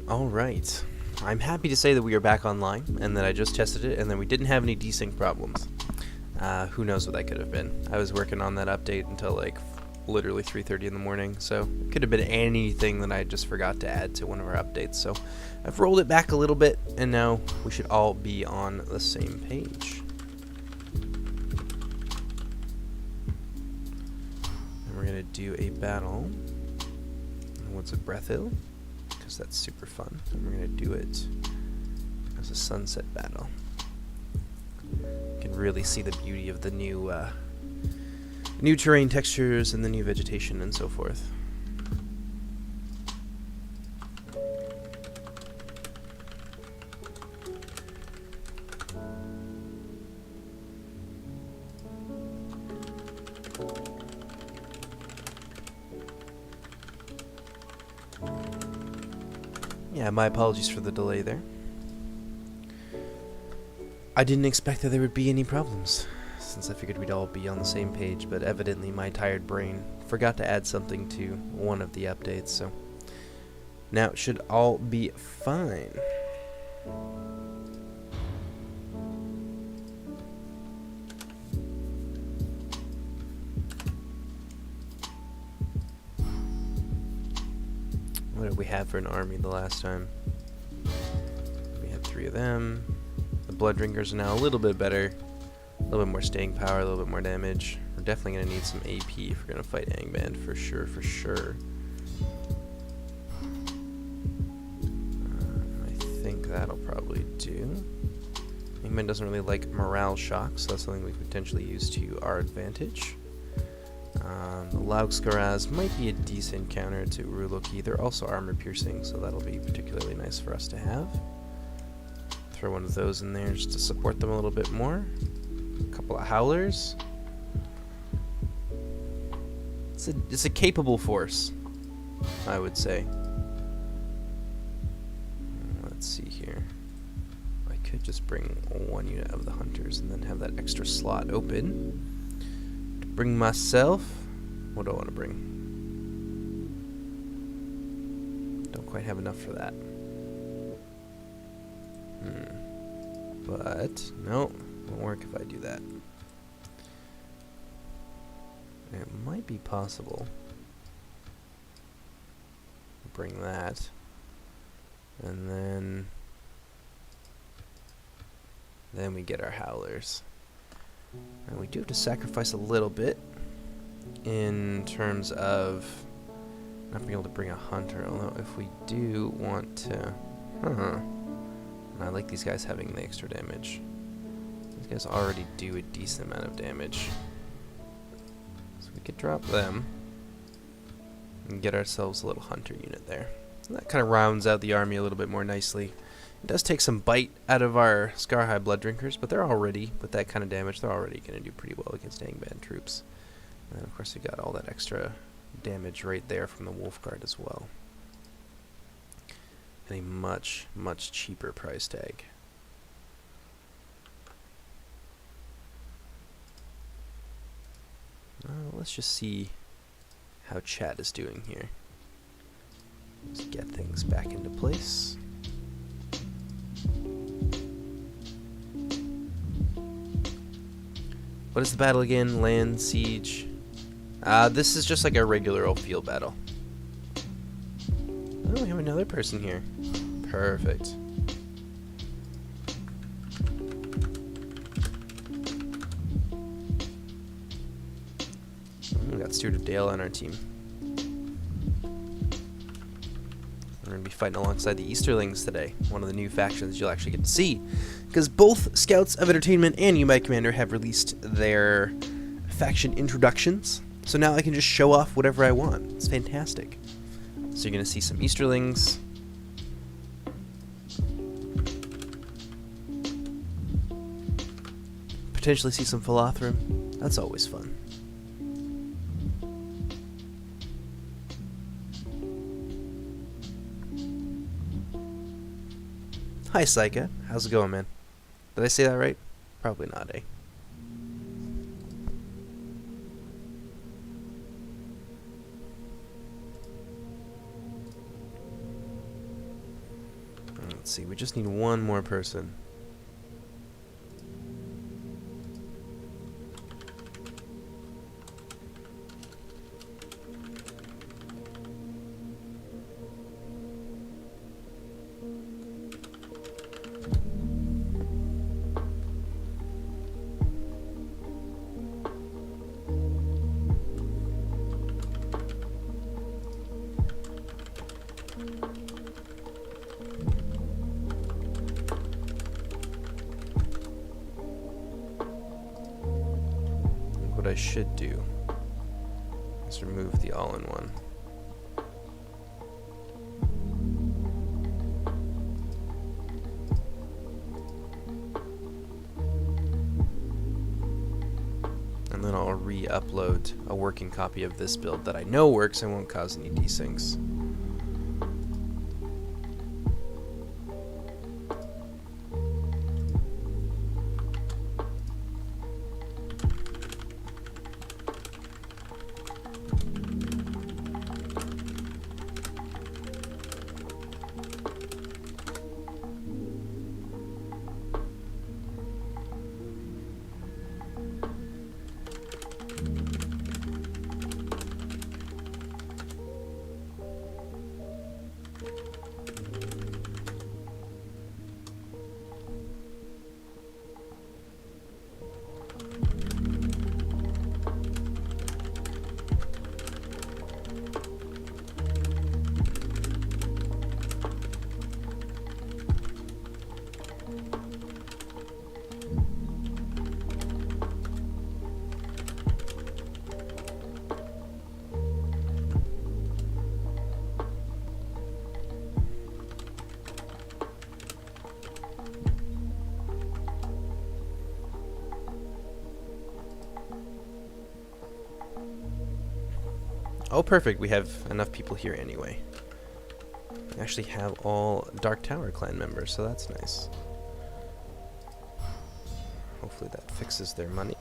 Alright, I'm happy to say that we are back online, and that I just tested it, and that we didn't have any desync problems. Who knows what that could have been. I was working on that update until like literally 3:30 in the morning, so it could have been anything that I just forgot to add to one of our updates. So I've rolled it back a little bit, and now we should all be on the same page. And we're going to do a battle. And what's a breath hill? Because that's super fun. And we're going to do it as a sunset battle. You can really see the beauty of the new terrain textures and the new vegetation and so forth. Yeah, my apologies for the delay there. I didn't expect that there would be any problems, since I figured we'd all be on the same page, but evidently my tired brain forgot to add something to one of the updates, so now it should all be fine. What did we have for an army the last time? We had 3 of them. The blood drinkers are now a little bit better. A little bit more staying power, a little bit more damage. We're definitely going to need some AP if we're going to fight Angband, for sure, for sure. I think that'll probably do. Angband doesn't really like morale shocks, so that's something we could potentially use to our advantage. The Laugskaraz might be a decent counter to Uruloki. They're also armor piercing, so that'll be particularly nice for us to have. Throw one of those in there just to support them a little bit more. A couple of howlers. It's a capable force, I would say. Let's see here. I could just bring 1 unit of the hunters and then have that extra slot open. To bring myself. What do I want to bring? Don't quite have enough for that. But no, won't work if I do that. It might be possible. Bring that, and then we get our howlers. And we do have to sacrifice a little bit in terms of not being able to bring a hunter. Although if we do want to, I like these guys having the extra damage. These guys already do a decent amount of damage. So we could drop them and get ourselves a little hunter unit there. And that kind of rounds out the army a little bit more nicely. It does take some bite out of our Scar-High Blood Drinkers, but they're already, with that kind of damage, they're already going to do pretty well against Angband troops. And then of course we got all that extra damage right there from the Wolf Guard as well. And a much, much cheaper price tag. Let's just see how chat is doing here. Let's get things back into place. What is the battle again? Land siege. This is just like a regular old field battle. Oh, we have another person here. Perfect. We got Steward of Dale on our team. We're going to be fighting alongside the Easterlings today, one of the new factions you'll actually get to see. Because both Scouts of Entertainment and Unite Commander have released their faction introductions. So now I can just show off whatever I want. It's fantastic. So you're going to see some Easterlings. Potentially see some Philothrim. That's always fun. Hi, Psycha. How's it going, man? Did I say that right? Probably not, eh? Let's see, we just need one more person. What I should do is remove the all-in-one. And then I'll re-upload a working copy of this build that I know works and won't cause any desyncs. Oh, perfect. We have enough people here anyway. We actually have all Dark Tower clan members, so that's nice. Hopefully that fixes their money.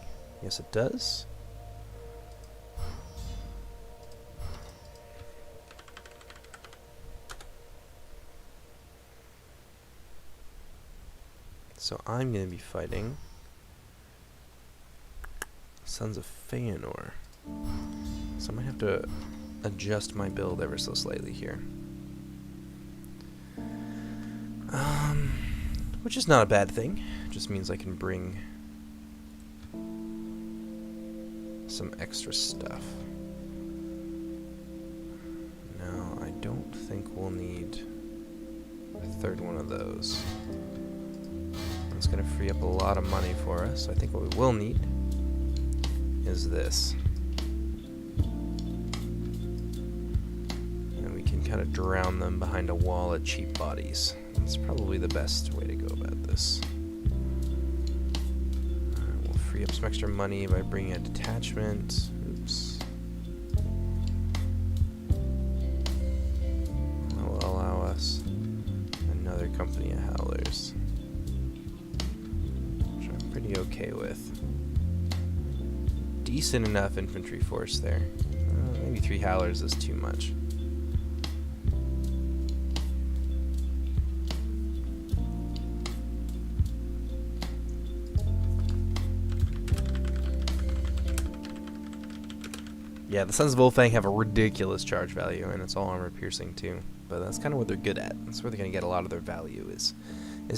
Yes, it does. So I'm going to be fighting Sons of Feanor. So I might have to adjust my build ever so slightly here. Which is not a bad thing. It just means I can bring some extra stuff. No, I don't think we'll need a third one of those. It's going to free up a lot of money for us. I think what we will need is this. And we can kind of drown them behind a wall of cheap bodies. That's probably the best way to go about this. We'll free up some extra money by bringing a detachment. Oops. That will allow us another company of howlers, which I'm pretty okay with. Decent enough infantry force there. Maybe 3 howlers is too much. Yeah, the Sons of Ulfang have a ridiculous charge value, and it's all armor piercing too. But that's kind of what they're good at. That's where they're going to get a lot of their value, is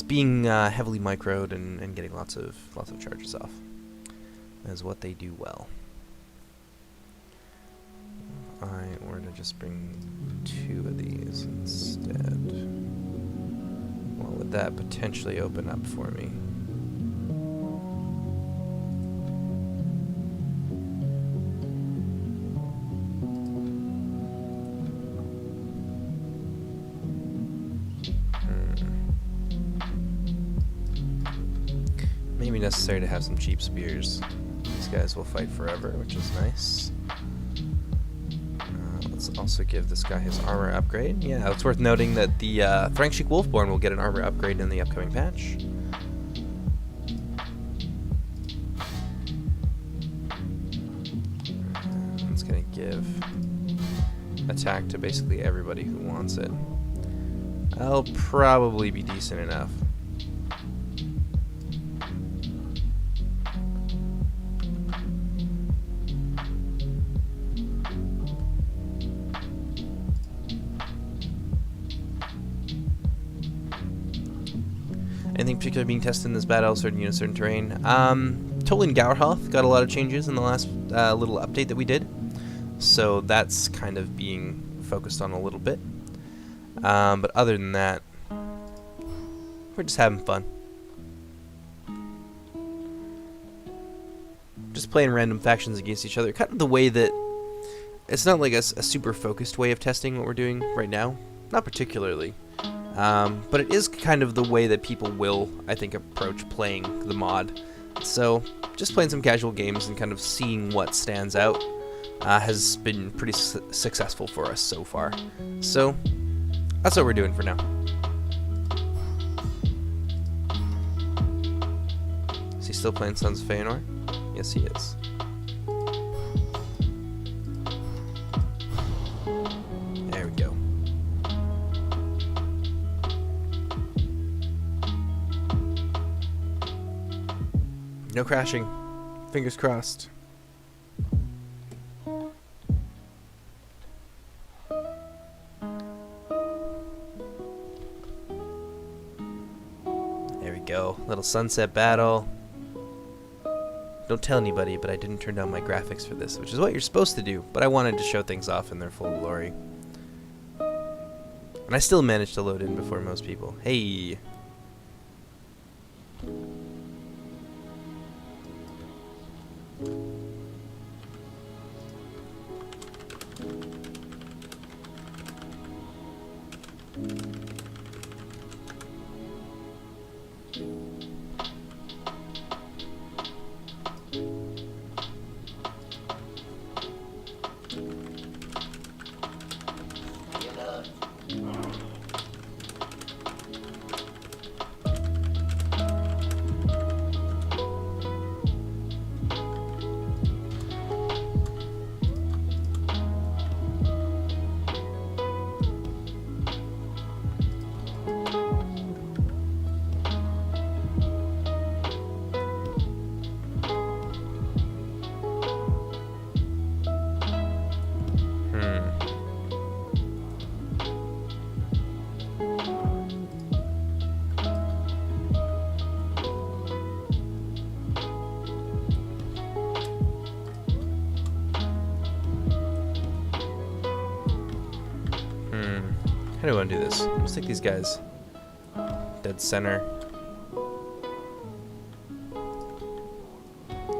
being heavily microed and getting lots of charges off. That is what they do well. If I were to just bring 2 of these instead, what would that potentially open up for me? Maybe necessary to have some cheap spears. These guys will fight forever, which is nice. Let's also give this guy his armor upgrade. Yeah, it's worth noting that the Thrangsheik Wolfborn will get an armor upgrade in the upcoming patch. It's going to give attack to basically everybody who wants it. I'll probably be decent enough. Anything particular being tested in this battle, certain units, certain terrain? Tolan Gowerhoth got a lot of changes in the last little update that we did. So that's kind of being focused on a little bit. But other than that, we're just having fun. Just playing random factions against each other. Kind of the way that... It's not like a super focused way of testing what we're doing right now. Not particularly. But it is kind of the way that people will, I think, approach playing the mod. So, just playing some casual games and kind of seeing what stands out has been pretty successful for us so far. So, that's what we're doing for now. Is he still playing Sons of Feanor? Yes, he is. There we go. No crashing. Fingers crossed. There we go. Little sunset battle. Don't tell anybody, but I didn't turn down my graphics for this, which is what you're supposed to do, but I wanted to show things off in their full glory. And I still managed to load in before most people. Hey! How do I want to do this? Let's take these guys. Dead center.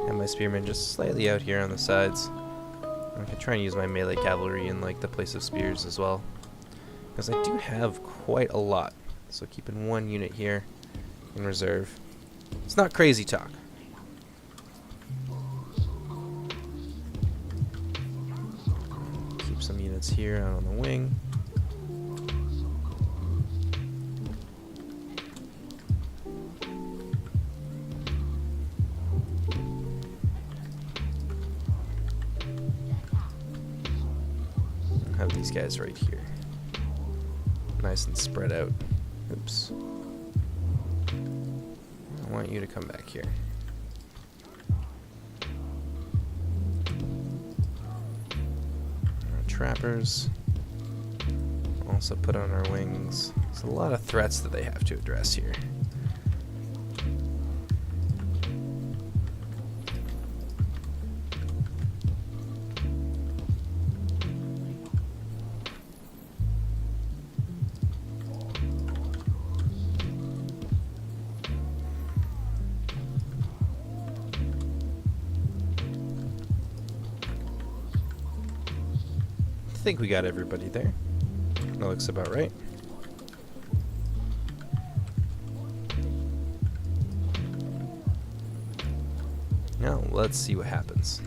And my spearmen just slightly out here on the sides. I can try and use my melee cavalry in like the place of spears as well. Because I do have quite a lot. So keeping one unit here in reserve. It's not crazy talk. Keep some units here out on the wing. Have these guys right here. Nice and spread out. Oops. I want you to come back here. Our trappers. Also put on our wings. There's a lot of threats that they have to address here. I think we got everybody there. That looks about right. Now let's see what happens.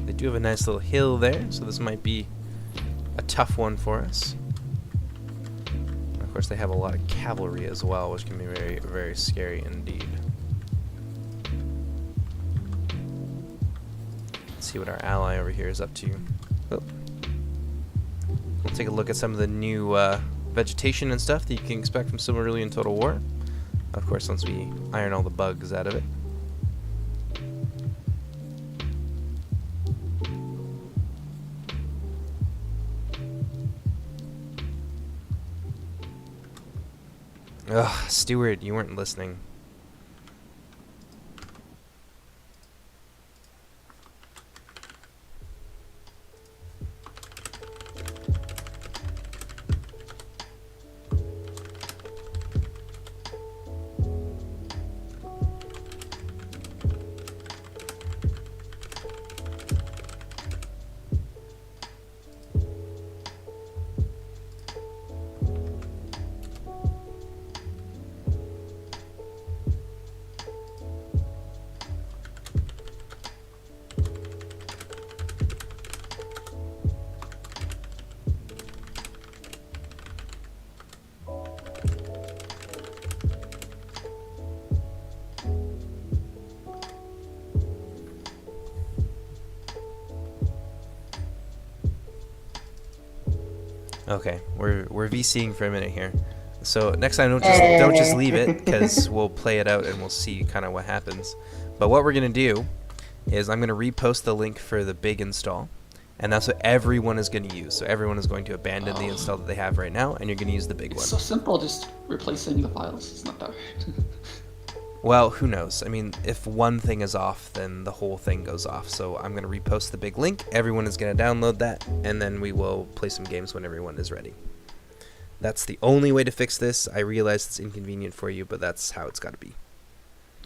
They do have a nice little hill there, so this might be a tough one for us. And of course, they have a lot of cavalry as well, which can be very, very scary indeed. Let's see what our ally over here is up to. Oh. We'll take a look at some of the new vegetation and stuff that you can expect from Silmarillion Total War. Of course, once we iron all the bugs out of it. Ugh, Stewart, you weren't listening. Okay, we're VCing for a minute here. So next time, don't just leave it, because we'll play it out and we'll see kind of what happens. But what we're gonna do is I'm gonna repost the link for the big install, and that's what everyone is gonna use. So everyone is going to abandon the install that they have right now, and you're gonna use the big one. It's so simple, just replacing the files. It's not that hard. Well, who knows? I mean, if one thing is off, then the whole thing goes off. So I'm going to repost the big link. Everyone is going to download that, and then we will play some games when everyone is ready. That's the only way to fix this. I realize it's inconvenient for you, but that's how it's got to be.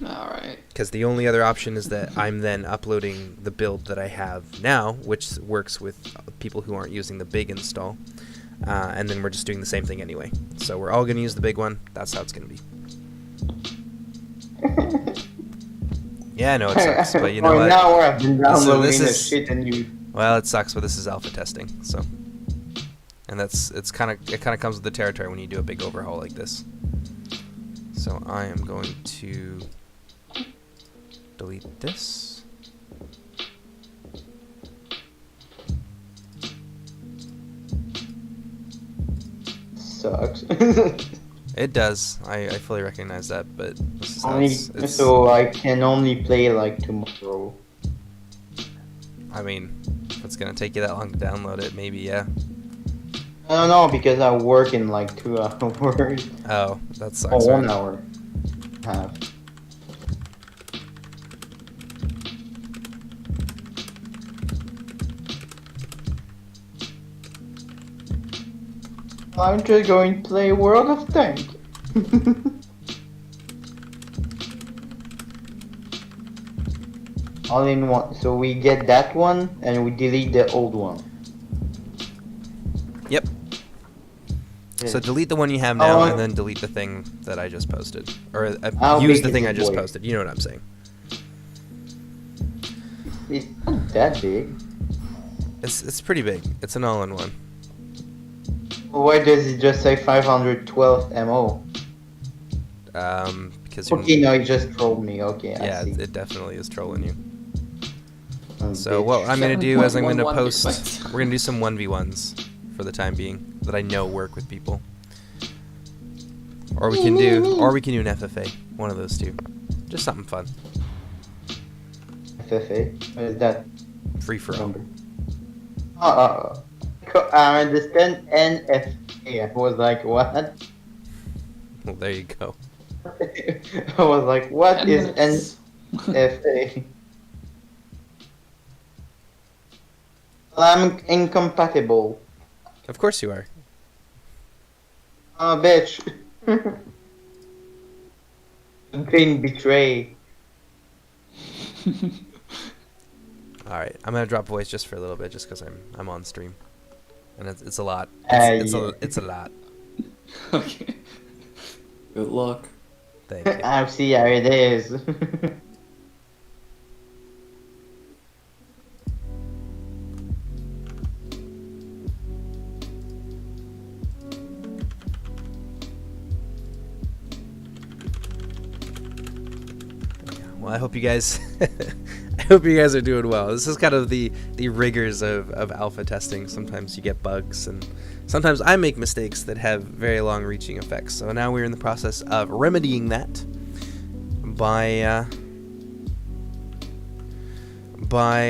Alright. Because the only other option is that I'm then uploading the build that I have now, which works with people who aren't using the big install. And then we're just doing the same thing anyway. So we're all going to use the big one. That's how it's going to be. Yeah, I know it sucks, but you know what? Now I've been downloading this the is, shit and you. Well, it sucks, but this is alpha testing, so, and it kind of comes with the territory when you do a big overhaul like this. So I am going to delete this. Sucks. It does. I fully recognize that, but this is how Only, it's so I can only play like tomorrow. I mean, if it's gonna take you that long to download it, maybe, yeah. I don't know because I work in like 2 hours. Oh, that sucks. Or Right? 1 hour. Half. I'm just going to play World of Tank. All in one. So we get that one and we delete the old one. Yep. So delete the one you have now, and then delete the thing that I just posted, or use the thing I just posted. You know what I'm saying? It's not that big. It's pretty big. It's an all-in-one. Why does it just say 512 MO? Because Okay, no, it just trolled me. Okay, yeah, I see. it definitely is trolling you. Oh, So bitch. what I'm gonna do is I'm gonna 1v1 post. fights. We're gonna do some 1v1s for the time being that I know work with people. Or we can do an FFA. One of those two. Just something fun. FFA? What is that? Free for all. Number? I understand NFA. I was like, what? Well, there you go. I was like, what 10 is minutes. NFA? I'm incompatible. Of course you are. Oh, bitch. Being betrayed. All right, I'm gonna drop voice just for a little bit, just because I'm on stream, and it's a lot. Yeah. It's a lot. Okay. Good luck. Thank you. I see how it is. Well, I hope you guys, I hope you guys are doing well. This is kind of the rigors of alpha testing. Sometimes you get bugs, and sometimes I make mistakes that have very long-reaching effects. So now we're in the process of remedying that by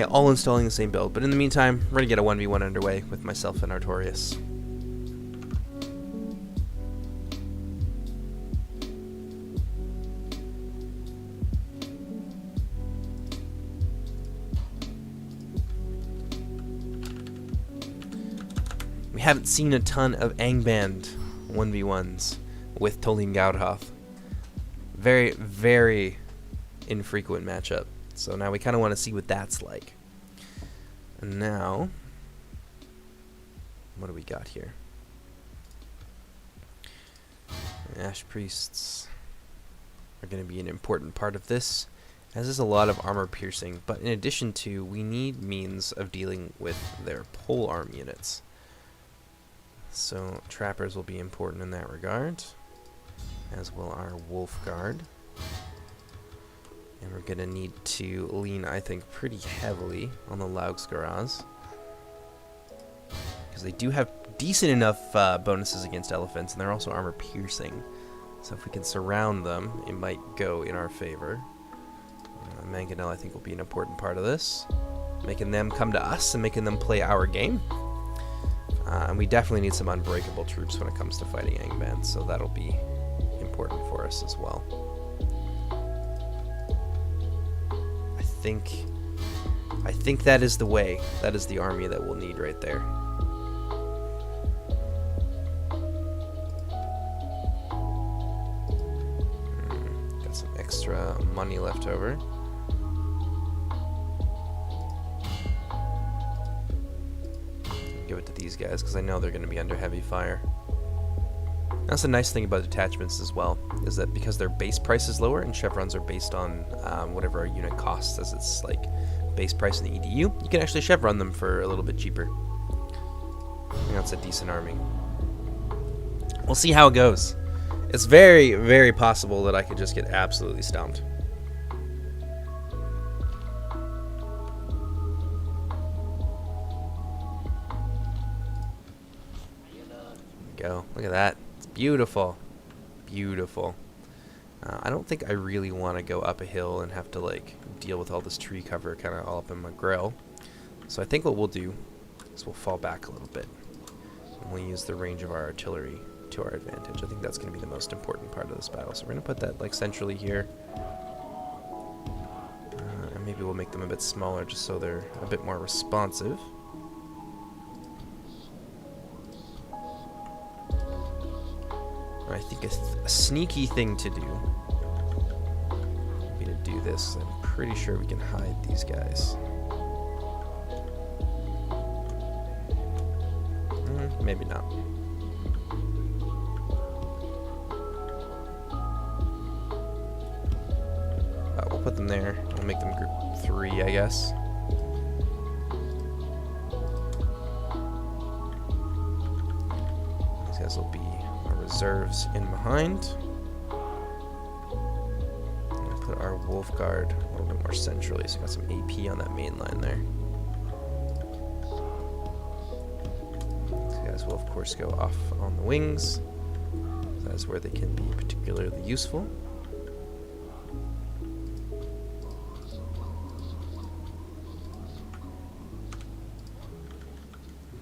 all installing the same build. But in the meantime, we're going to get a 1v1 underway with myself and Artorias. We haven't seen a ton of Angband 1v1s with Tolin Gaudhoth. Very, very infrequent matchup. So now we kind of want to see what that's like. And now, what do we got here? Ash Priests are going to be an important part of this, as is a lot of armor piercing. But in addition to, we need means of dealing with their pole arm units. So trappers will be important in that regard, as will our wolf guard. And we're going to need to lean, I think, pretty heavily on the Laugsgaraz, because they do have decent enough bonuses against elephants, and they're also armor piercing. So if we can surround them, it might go in our favor. Mangonel, I think, will be an important part of this, making them come to us and making them play our game. And we definitely need some unbreakable troops when it comes to fighting Angband, so that'll be important for us as well. I think that is the way. That is the army that we'll need right there. Got some extra money left over. Give it to these guys because I know they're going to be under heavy fire. That's the nice thing about detachments as well, is that because their base price is lower and chevrons are based on whatever our unit costs as its like base price in the EDU, you can actually chevron them for a little bit cheaper. I think that's a decent army. We'll see how it goes. It's very, very possible that I could just get absolutely stomped. Go. Look at that. It's beautiful. Beautiful. I don't think I really want to go up a hill and have to like deal with all this tree cover kind of all up in my grill. So I think what we'll do is we'll fall back a little bit and we'll use the range of our artillery to our advantage. I think that's going to be the most important part of this battle. So we're going to put that like centrally here. And maybe we'll make them a bit smaller just so they're a bit more responsive. I think a sneaky thing to do would be to do this. I'm pretty sure we can hide these guys. Maybe not. We'll put them there. We'll make them group 3, I guess. These guys will be reserves in behind. Put our wolf guard a little bit more centrally, so we got some AP on that main line there. These guys will of course go off on the wings. That's where they can be particularly useful.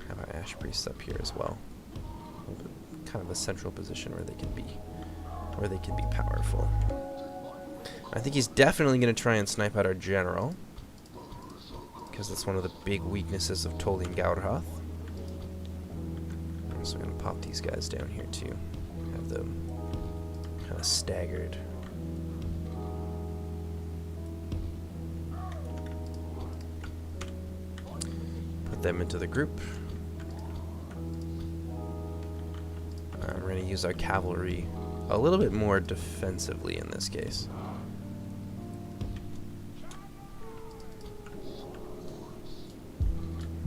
Have our ash priests up here as well. Kind of a central position where they can be powerful. I think he's definitely going to try and snipe out our general, because that's one of the big weaknesses of Tolin Gaudhoth. So we're going to pop these guys down here too. Have them kind of staggered. Put them into the group. We're going to use our cavalry a little bit more defensively in this case.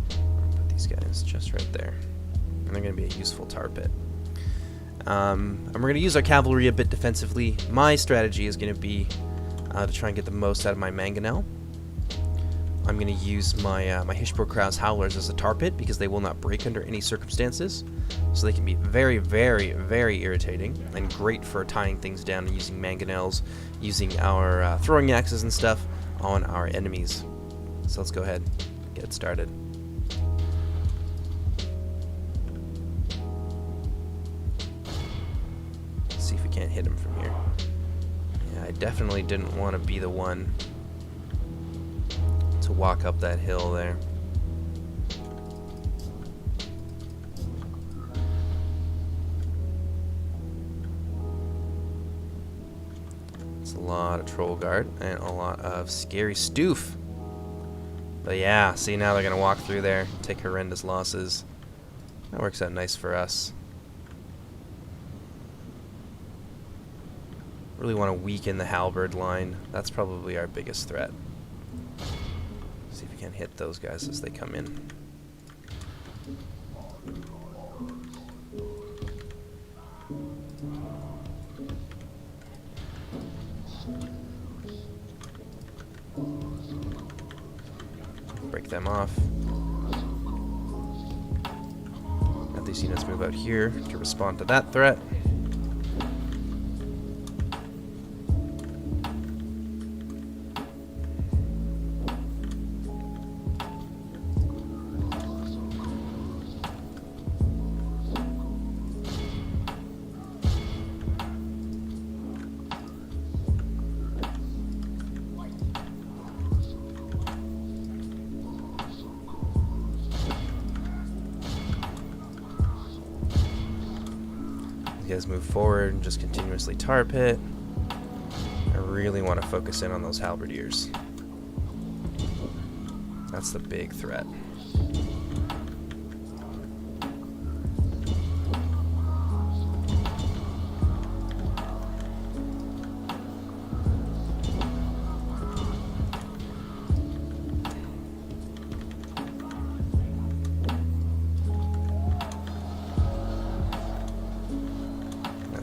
Put these guys just right there. And they're going to be a useful tar pit. And we're going to use our cavalry a bit defensively. My strategy is going to be to try and get the most out of my mangonel. I'm going to use my my Hishbor-Krauss Howlers as a tar pit because they will not break under any circumstances. So they can be very, very, very irritating and great for tying things down and using mangonels, using our throwing axes and stuff on our enemies. So let's go ahead and get started. Let's see if we can't hit him from here. Yeah, I definitely didn't want to be the one to walk up that hill there. It's a lot of troll guard and a lot of scary stoof. But yeah, see, now they're gonna walk through there, take horrendous losses. That works out nice for us. Really want to weaken the halberd line. That's probably our biggest threat. See if we can hit those guys as they come in. Break them off. Have these units move out here to respond to that threat. You guys move forward and just continuously tar pit. I really want to focus in on those halberdiers. That's the big threat.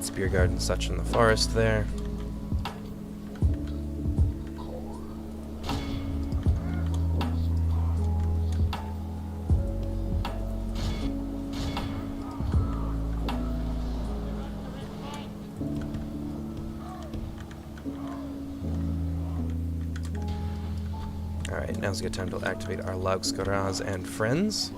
Spear guard and such in the forest there. Alright, now's a good time to activate our Laugskoraz and friends.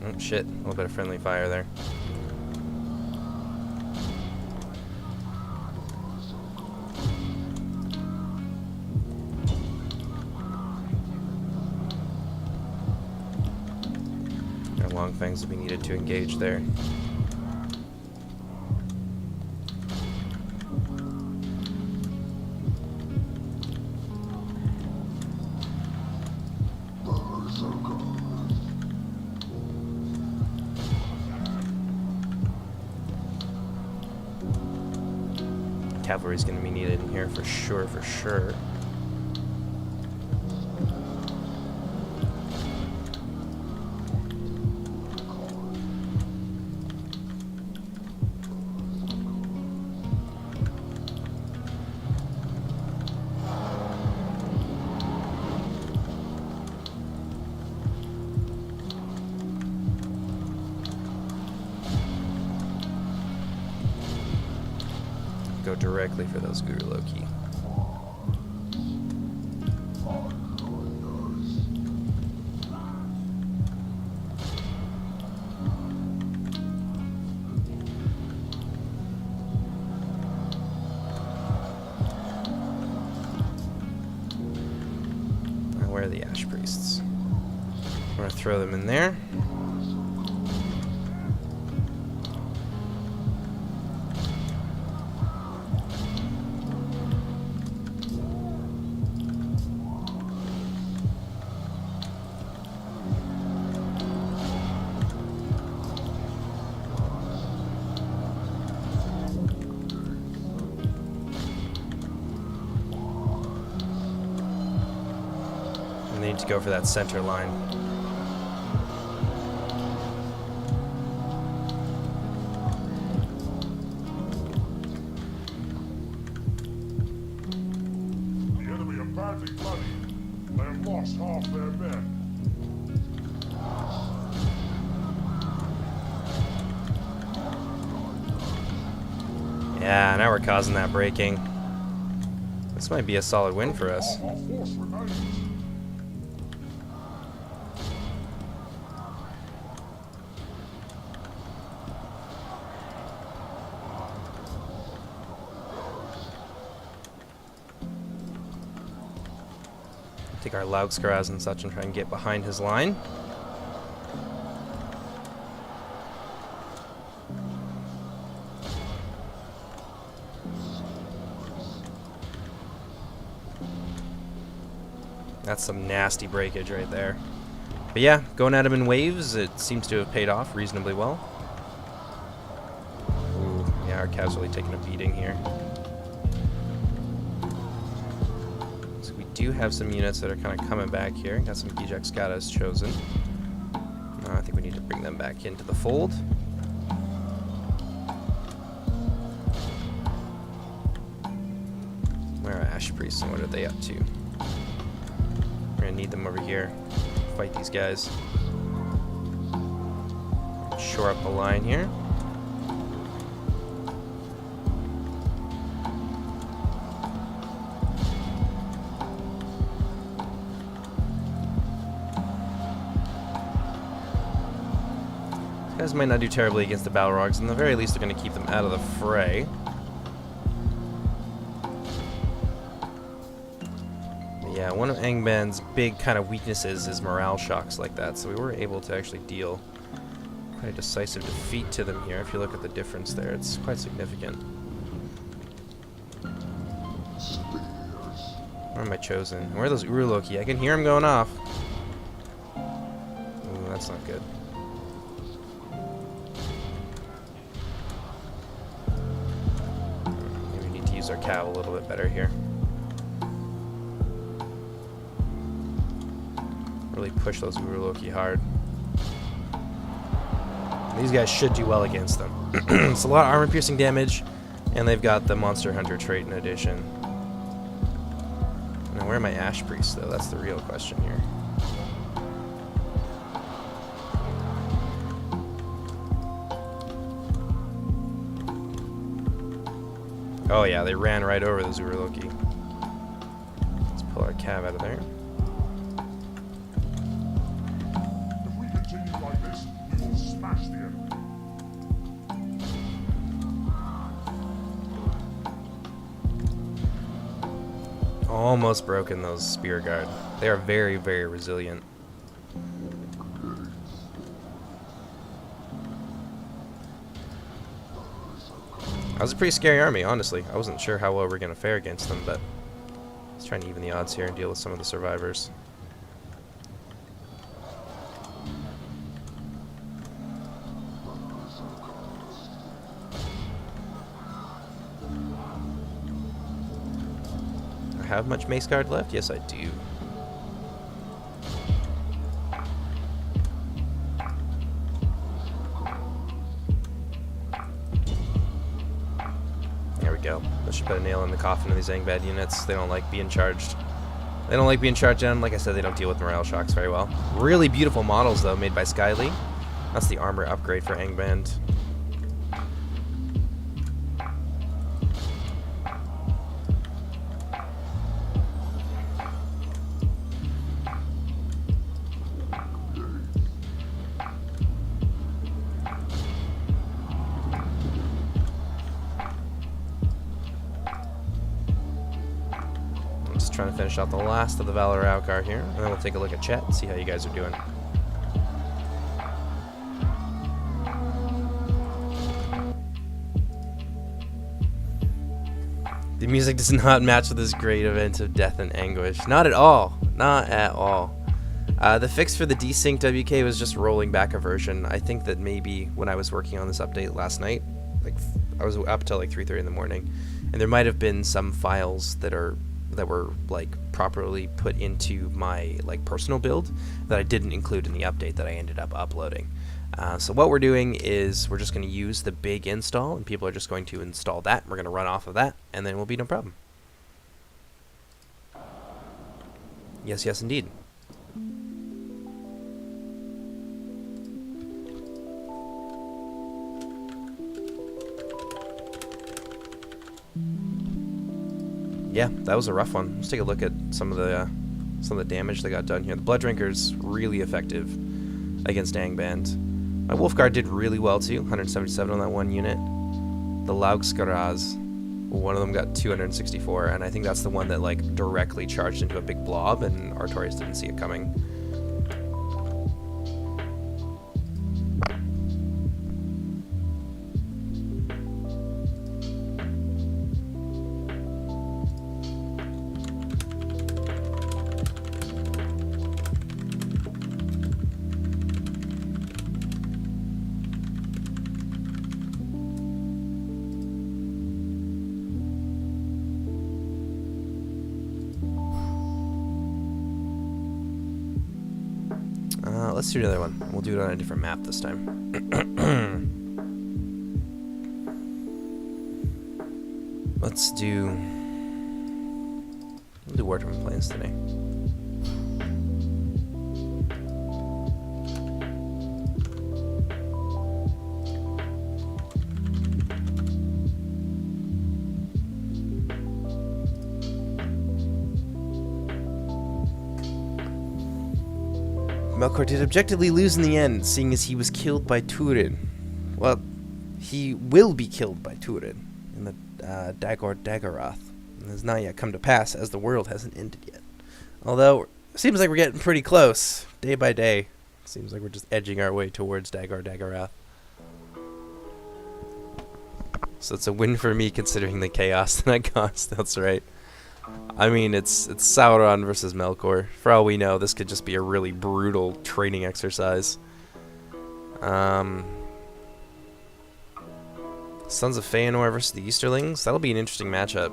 Oh shit, a little bit of friendly fire there. Our long fangs will be needed to engage there. Cavalry's going to be needed in here for sure, for sure. Go directly for those Guru Loki. Now where are the Ash Priests? I'm gonna throw them in there. seem to go for that center line. The enemy are badly bloodied. They have lost half their men. Yeah, now we're causing that breaking. This might be a solid win for us. Our force remains. Take our Laugskras and such and try and get behind his line. That's some nasty breakage right there. But yeah, going at him in waves, it seems to have paid off reasonably well. Ooh, yeah, our Cavs really taking a beating here. So we do have some units that are kind of coming back here. Got some Gijak Skatas chosen. I think we need to bring them back into the fold. Where are Ash Priests and what are they up to? We're gonna need them over here. Fight these guys. Shore up the line here. These guys might not do terribly against the Balrogs, and at the very least they're gonna keep them out of the fray. Yeah, one of Angband's big kind of weaknesses is morale shocks like that, so we were able to actually deal quite a decisive defeat to them here. If you look at the difference there, it's quite significant. Where am I chosen? Where are those Uruloki? I can hear them going off. Ooh, that's not good. Maybe we need to use our cav a little bit better here. Really push those Uruloki hard. These guys should do well against them. It's a lot of armor piercing damage, and they've got the Monster Hunter trait in addition. Now where are my Ash Priests though? That's the real question here. Oh yeah, they ran right over the Uruloki. Let's pull our cav out of there. Almost broken those spear guard. They are very, very resilient. That was a pretty scary army, honestly. I wasn't sure how well we're going to fare against them, but let's try and even the odds here and deal with some of the survivors. Have much Mace Guard left? Yes, I do. There we go. That should put a nail in the coffin of these Angband units. They don't like being charged. They don't like being charged on. Like I said, they don't deal with morale shocks very well. Really beautiful models, though, made by Skyly. That's the armor upgrade for Angband. Trying to finish out the last of the Valor Aukar here, and then we'll take a look at chat and see how you guys are doing. The music does not match with this great event of death and anguish. Not at all. Not at all. The fix for the desynced WK was just rolling back a version. I think that maybe when I was working on this update last night, like I was up till like 3:30 in the morning, and there might have been some files that are that were like properly put into my like personal build that I didn't include in the update that I ended up uploading. So what we're doing is we're just going to use the big install, and people are just going to install that. We're going to run off of that, and then we'll be no problem. Yes, yes, indeed. Yeah, that was a rough one. Let's take a look at some of the damage that got done here. The Blood Drinker's really effective against Angband. My Wolfguard did really well too, 177 on that one unit. The Laugskaraz, one of them got 264, and I think that's the one that like directly charged into a big blob, and Artorias didn't see it coming. Let's do another one. We'll do it on a different map this time. Let's do... We'll do Wartime Plains today. Melkor did objectively lose in the end, seeing as he was killed by Turin. Well, he will be killed by Turin in the Dagor-Dagorath. It has not yet come to pass, as the world hasn't ended yet. Although, it seems like we're getting pretty close, day by day. Seems like we're just edging our way towards Dagor-Dagorath. So it's a win for me, considering the chaos that I caused. That's right. I mean, it's Sauron versus Melkor. For all we know, this could just be a really brutal training exercise. Sons of Feanor versus the Easterlings. That'll be an interesting matchup.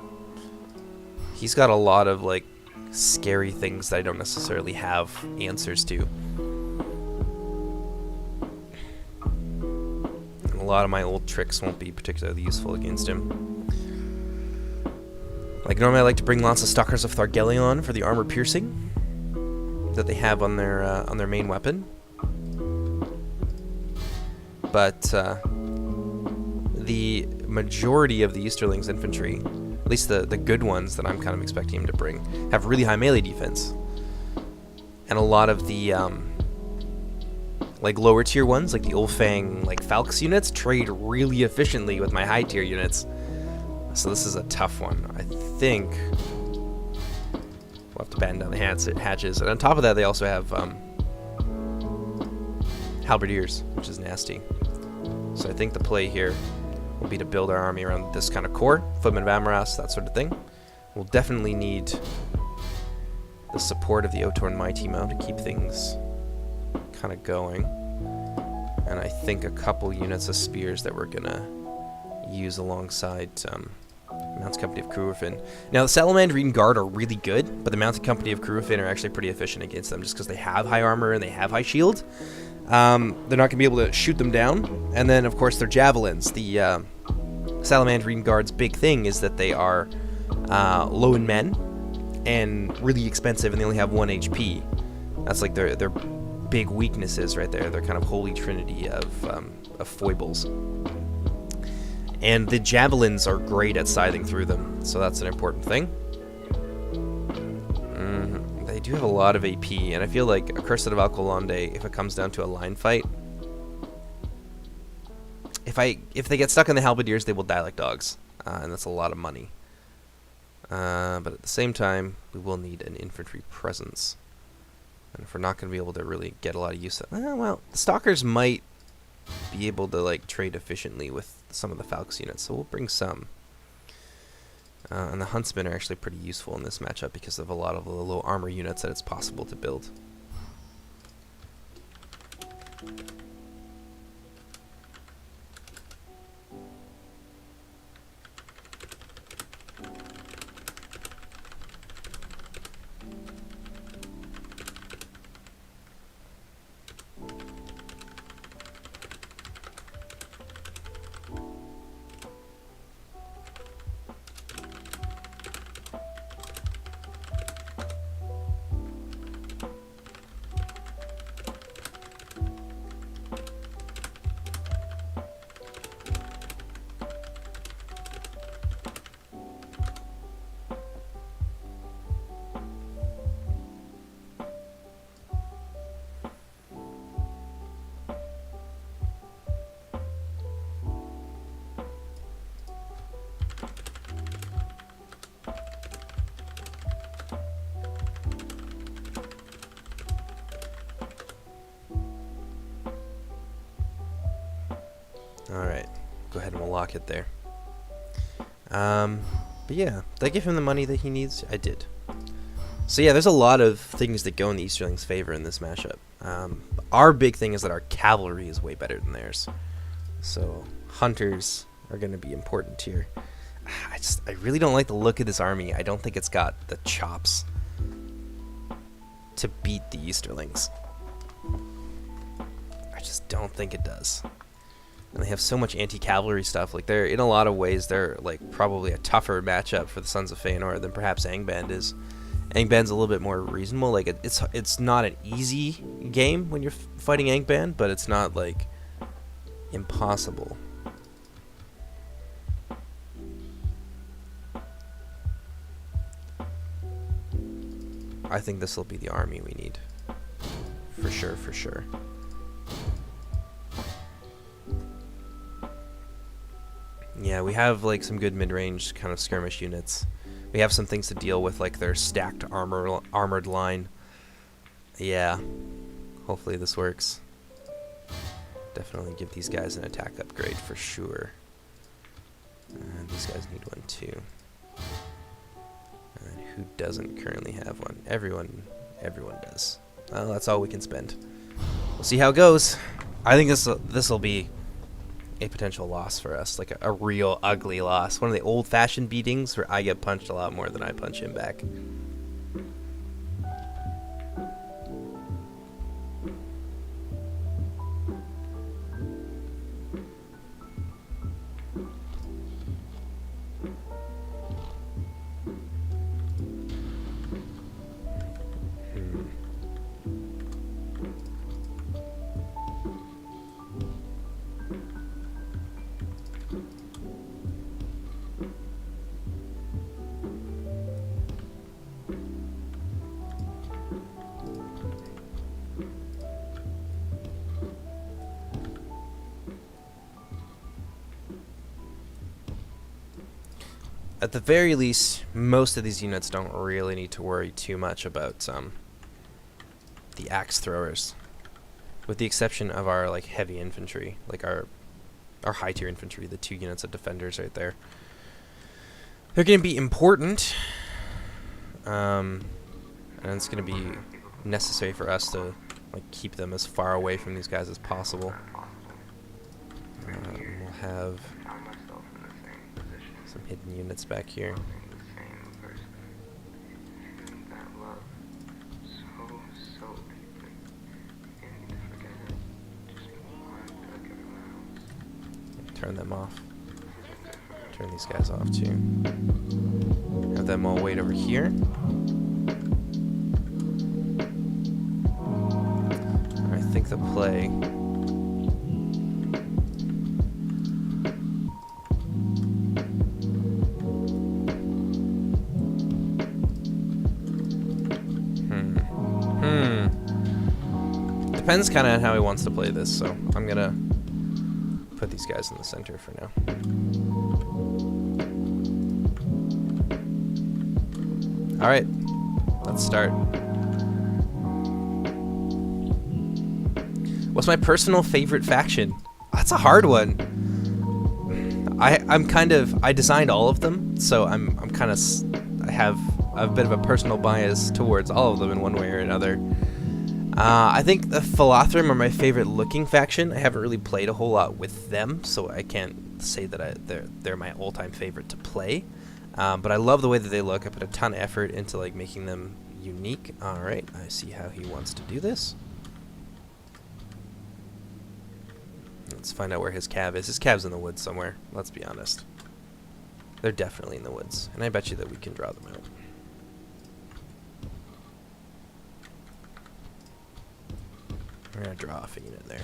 He's got a lot of, like, scary things that I don't necessarily have answers to. And a lot of my old tricks won't be particularly useful against him. Like, normally I like to bring lots of Stalkers of Thargelion for the armor piercing that they have on their main weapon. But the majority of the Easterlings infantry, at least the good ones that I'm kind of expecting him to bring, have really high melee defense. And a lot of the like lower tier ones, like the Ulfang, like Falx units, trade really efficiently with my high tier units. So this is a tough one. I think we'll have to batten down the hatches. And on top of that, they also have halberdiers, which is nasty. So I think the play here will be to build our army around this kind of core, Footmen of Amaras, that sort of thing. We'll definitely need the support of the Otorn Mighty Mo to keep things kind of going. And I think a couple units of spears that we're gonna use alongside Mounted Company of Cruafin. Now, the Salamandrine Guard are really good, but the Mounted Company of Cruafin are actually pretty efficient against them just because they have high armor and they have high shield. They're not going to be able to shoot them down. And then, of course, their javelins. The Salamandrine Guard's big thing is that they are low in men and really expensive, and they only have 1 HP. That's like their big weaknesses right there. They're kind of holy trinity of foibles. And the javelins are great at scything through them, so that's an important thing. They do have a lot of AP, and I feel like Accursed of Alcolonde, if it comes down to a line fight, if they get stuck in the halberdiers, they will die like dogs, and that's a lot of money. But at the same time, we will need an infantry presence. And if we're not going to be able to really get a lot of use of well, the Stalkers might be able to like trade efficiently with some of the Falx units, so we'll bring some. And the Huntsmen are actually pretty useful in this matchup because of a lot of the low armor units that it's possible to build. go ahead and we'll lock it there. But yeah, did I give him the money that he needs? I did. So yeah, there's a lot of things that go in the Easterlings' favor in this matchup. Our big thing is that our cavalry is way better than theirs. So hunters are going to be important here. I really don't like the look of this army. I don't think it's got the chops to beat the Easterlings. I just don't think it does. And they have so much anti-cavalry stuff. Like, they're, in a lot of ways, they're like probably a tougher matchup for the Sons of Feanor than perhaps Angband is. Angband's a little bit more reasonable. Like, it's not an easy game when you're fighting Angband, but it's not like impossible. I think this will be the army we need. For sure, for sure. Yeah, we have like some good mid-range kind of skirmish units. We have some things to deal with, like their stacked armored line. Yeah, hopefully this works. Definitely give these guys an attack upgrade for sure. And these guys need one too. And who doesn't currently have one? Everyone does. Well, that's all we can spend. We'll see how it goes. I think this will be a potential loss for us, like a real ugly loss. One of the old-fashioned beatings where I get punched a lot more than I punch him back. At the very least, most of these units don't really need to worry too much about the axe throwers, with the exception of our like heavy infantry, like our high tier infantry, the 2 units of defenders right there. They're going to be important, and it's going to be necessary for us to like keep them as far away from these guys as possible. We'll have some hidden units back here. Turn them off. Turn these guys off too. Have them all wait over here. I think the play depends kind of on how he wants to play this, so I'm gonna put these guys in the center for now. Alright, let's start. What's my personal favorite faction? That's a hard one. I designed all of them, so I have a bit of a personal bias towards all of them in one way or another. I think the Philothrim are my favorite looking faction. I haven't really played a whole lot with them, so I can't say that they're my all-time favorite to play. But I love the way that they look. I put a ton of effort into like making them unique. All right, I see how he wants to do this. Let's find out where his cav is. His cav's in the woods somewhere. Let's be honest. They're definitely in the woods, and I bet you that we can draw them out. We're going to draw off a unit there.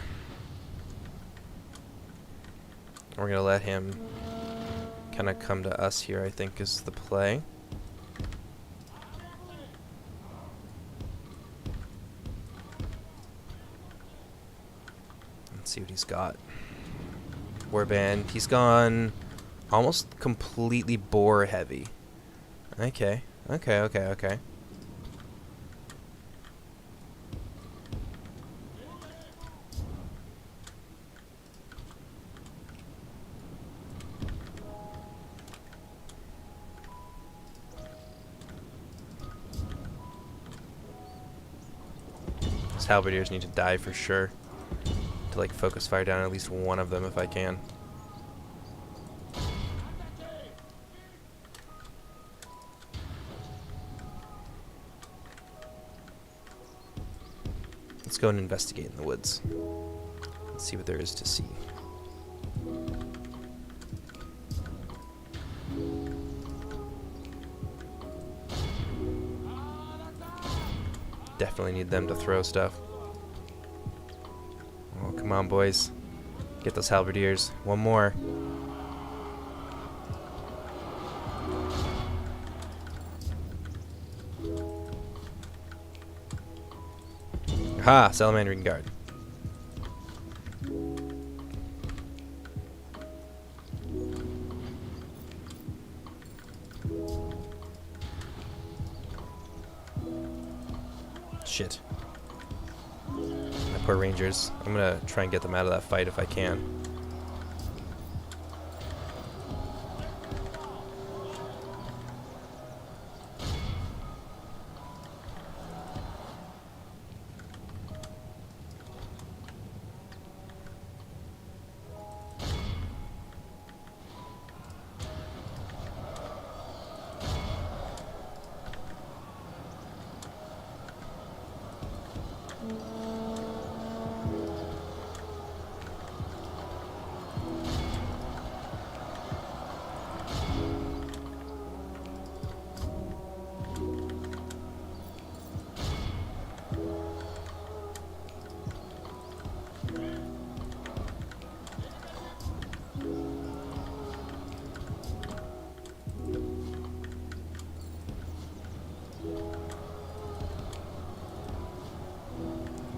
We're going to let him kind of come to us here, I think, is the play. Let's see what he's got. Warband. He's gone almost completely boar heavy. Okay. Okay. halberdiers need to die for sure. To like focus fire down at least one of them if I can. Let's go and investigate in the woods. Let's see what there is to see. Definitely need them to throw stuff. Oh, come on, boys. Get those halberdiers. One more. Ha! Salamandering guard. Shit. My poor rangers. I'm gonna try and get them out of that fight if I can.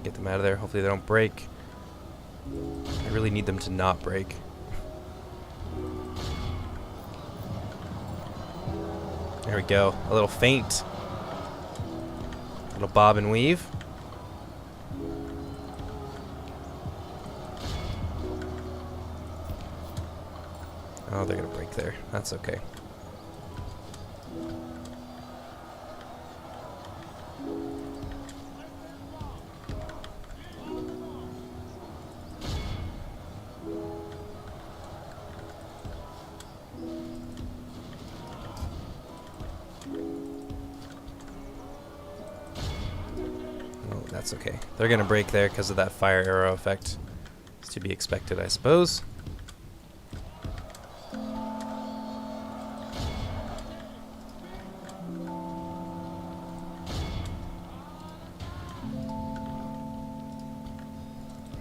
Get them out of there. Hopefully they don't break. I really need them to not break. There we go. A little feint. A little bob and weave. Oh, they're gonna break there. That's okay. Oh, that's okay. They're gonna break there because of that fire arrow effect. It's to be expected, I suppose.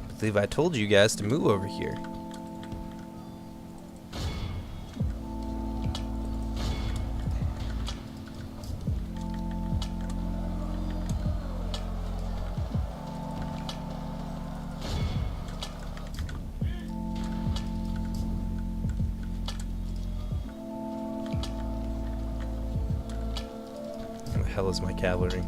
I believe I told you guys to move over here. Where the hell is my cavalry?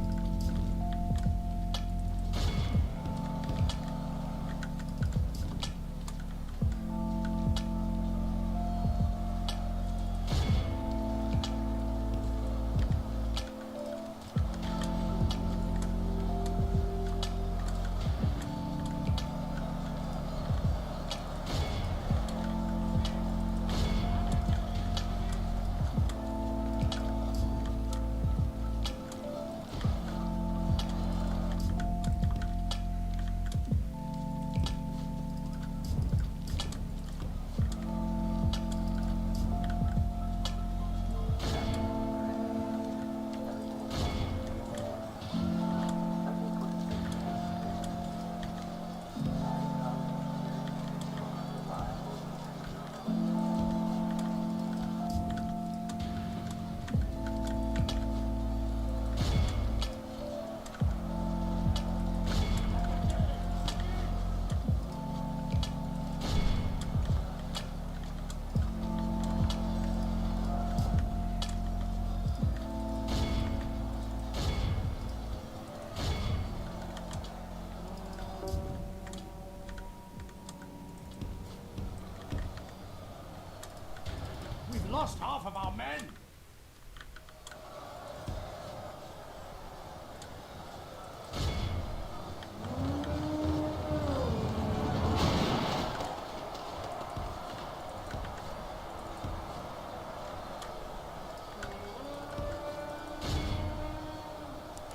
We've lost half of our men.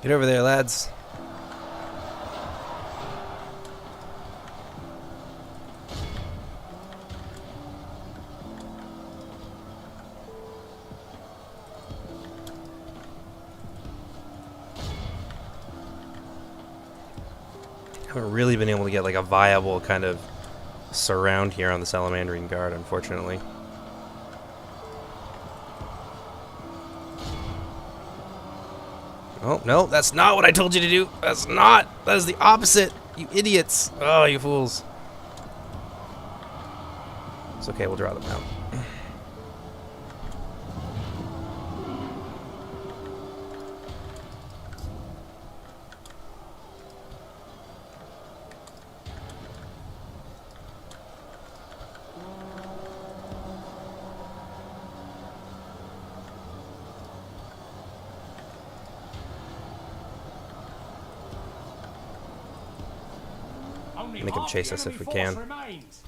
Get over there, lads. Haven't really been able to get like a viable kind of surround here on the Salamandrine Guard, unfortunately. Oh, no, that's not what I told you to do. That's not. That is the opposite. You idiots. Oh, you fools. It's okay, we'll draw them out. Only Make him half chase the us if enemy we can. force remains.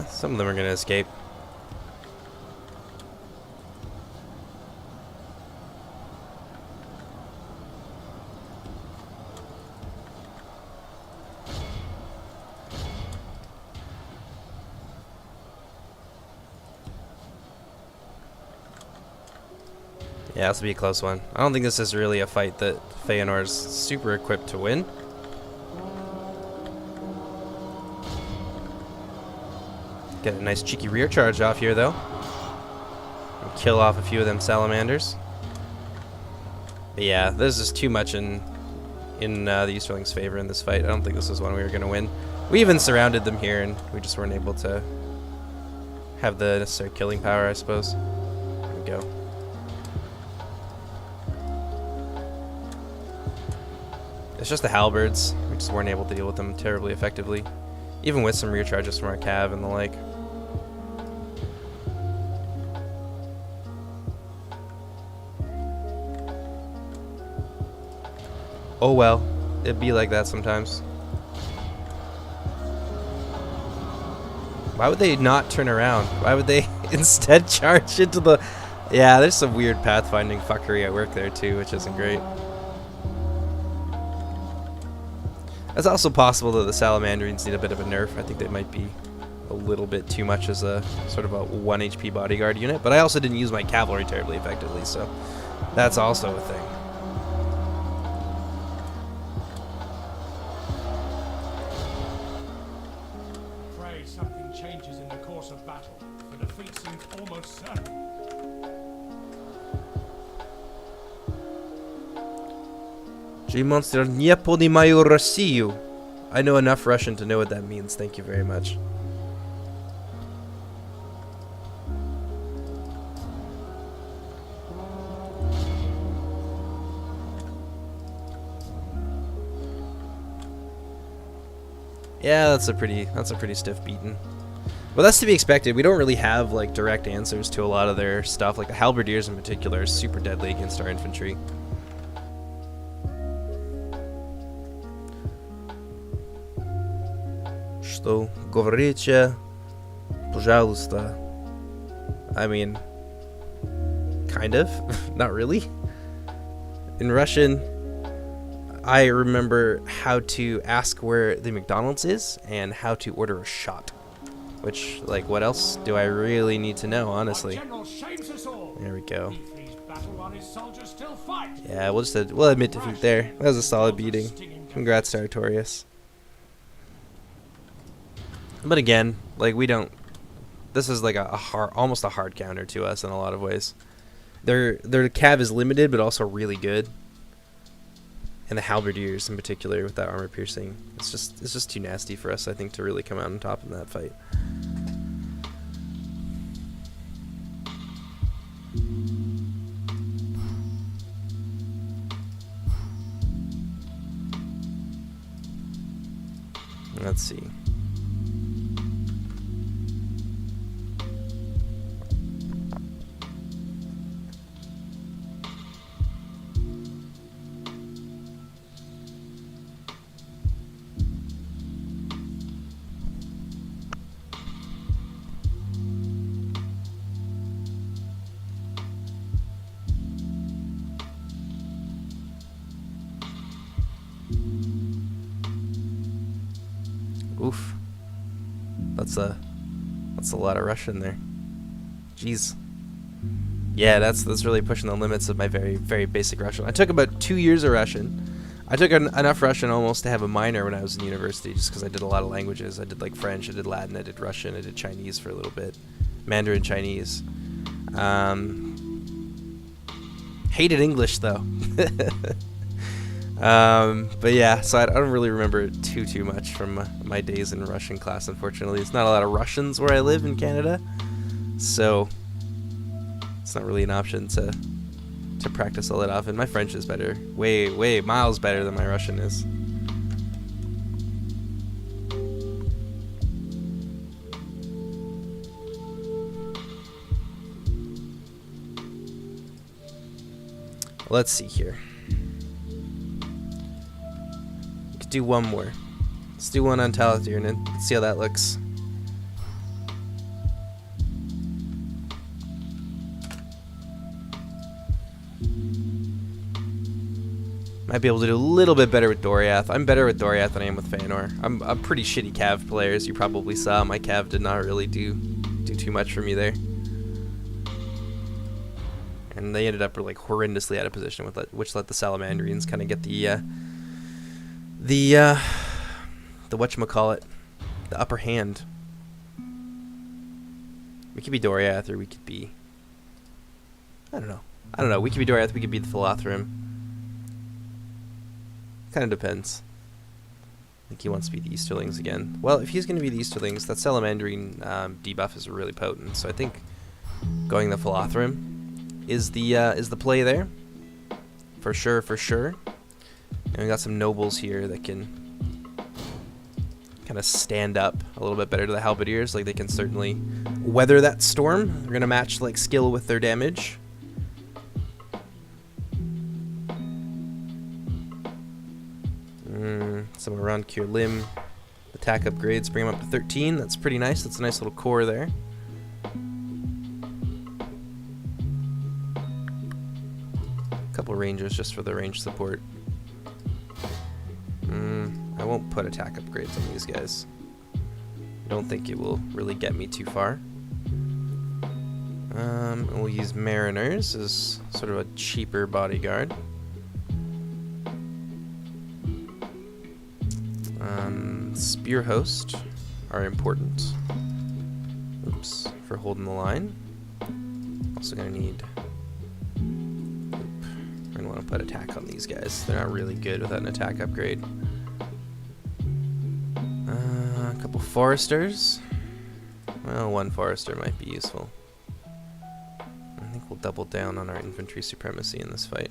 Some of them are going to escape. Yeah, this will be a close one. I don't think this is really a fight that Feanor's super equipped to win. Get a nice cheeky rear charge off here, though. And kill off a few of them salamanders. But yeah, this is too much in the Easterling's favor in this fight. I don't think this is one we were going to win. We even surrounded them here, and we just weren't able to have the necessary killing power, I suppose. There we go. It's just the halberds. We just weren't able to deal with them terribly effectively. Even with some rear charges from our cav and the like. Oh well, it'd be like that sometimes. Why would they not turn around? Why would they instead charge into the... Yeah, there's some weird pathfinding fuckery at work there too, which isn't great. It's also possible that the Salamandrines need a bit of a nerf. I think they might be a little bit too much as a sort of a 1 HP bodyguard unit, but I also didn't use my cavalry terribly effectively, so that's also a thing. Pray something changes in the course of battle. The defeat seems almost certain. JmonsterTW nie poнимаю Россию. I know enough Russian to know what that means. Thank you very much. Yeah, that's a pretty stiff beating. Well, that's to be expected. We don't really have like direct answers to a lot of their stuff. Like the halberdiers in particular are super deadly against our infantry. Что говорите, пожалуйста? I mean, kind of, not really. In Russian, I remember how to ask where the McDonald's is and how to order a shot. Which, like, what else do I really need to know, honestly? Our general shames us all. There we go. He flees battle while his soldiers still fight. Yeah, we'll admit defeat there. That was a solid beating. Congrats, Sartorius. But again, like, we don't... This is like a hard, almost a hard counter to us in a lot of ways. Their cav is limited, but also really good. And the halberdiers in particular with that armor piercing, it's just too nasty for us, I think, to really come out on top in that fight. Let's see. Oof. That's a lot of Russian there. Jeez. Yeah, that's really pushing the limits of my very, very basic Russian. I took about 2 years of Russian. I took enough Russian almost to have a minor when I was in university, just because I did a lot of languages. I did like French, I did Latin, I did Russian, I did Chinese for a little bit. Mandarin Chinese. Hated English though. But yeah, so I don't really remember too much from my days in Russian class, unfortunately. It's not a lot of Russians where I live in Canada, so it's not really an option to practice all that often. My French is better, way miles better than my Russian is. Let's see here. Do one more. Let's do one on Talathier and then see how that looks. Might be able to do a little bit better with Doriath. I'm better with Doriath than I am with Feanor. I'm a pretty shitty Cav player, as you probably saw. My Cav did not really do too much for me there. And they ended up like horrendously out of position, which let the Salamandrians kind of get the whatchamacallit, the upper hand. We could be Doriath, or we could be, I don't know. We could be Doriath, we could be the Philothrim. Kind of depends. I think he wants to be the Easterlings again. Well, if he's going to be the Easterlings, that Salamandrine debuff is really potent. So I think going the Philothrim is the play there. For sure. And we got some nobles here that can kind of stand up a little bit better to the halberdiers. Like, they can certainly weather that storm. They're gonna match like skill with their damage. Some around Cure Limb. Attack upgrades bring them up to 13. That's pretty nice. That's a nice little core there. Couple rangers just for the range support. I won't put attack upgrades on these guys. I don't think it will really get me too far. We'll use Mariners as sort of a cheaper bodyguard. Spear Host are important. Oops, for holding the line. Also gonna need... We're gonna want to put attack on these guys. They're not really good without an attack upgrade. A couple Foresters. Well, one Forester might be useful. I think we'll double down on our infantry supremacy in this fight.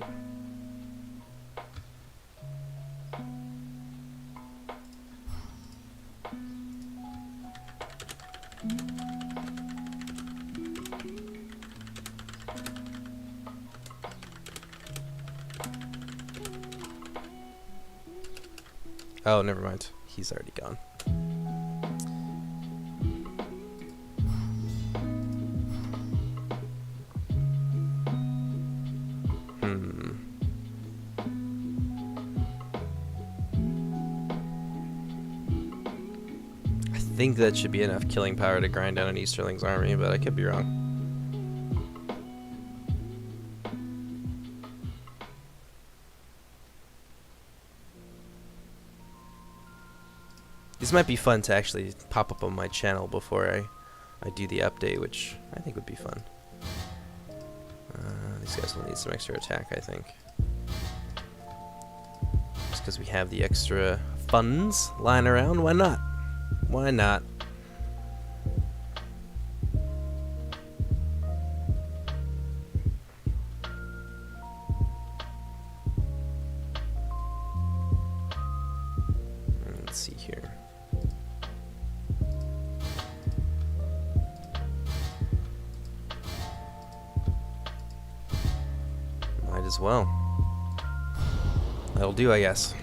Oh, never mind. He's already gone. I think that should be enough killing power to grind down an Easterling's army, but I could be wrong. These might be fun to actually pop up on my channel before I I do the update, which I think would be fun. These guys will need some extra attack, I think. Just because we have the extra funds lying around, why not? Why not? Let's see here. Might as well. That'll do, I guess.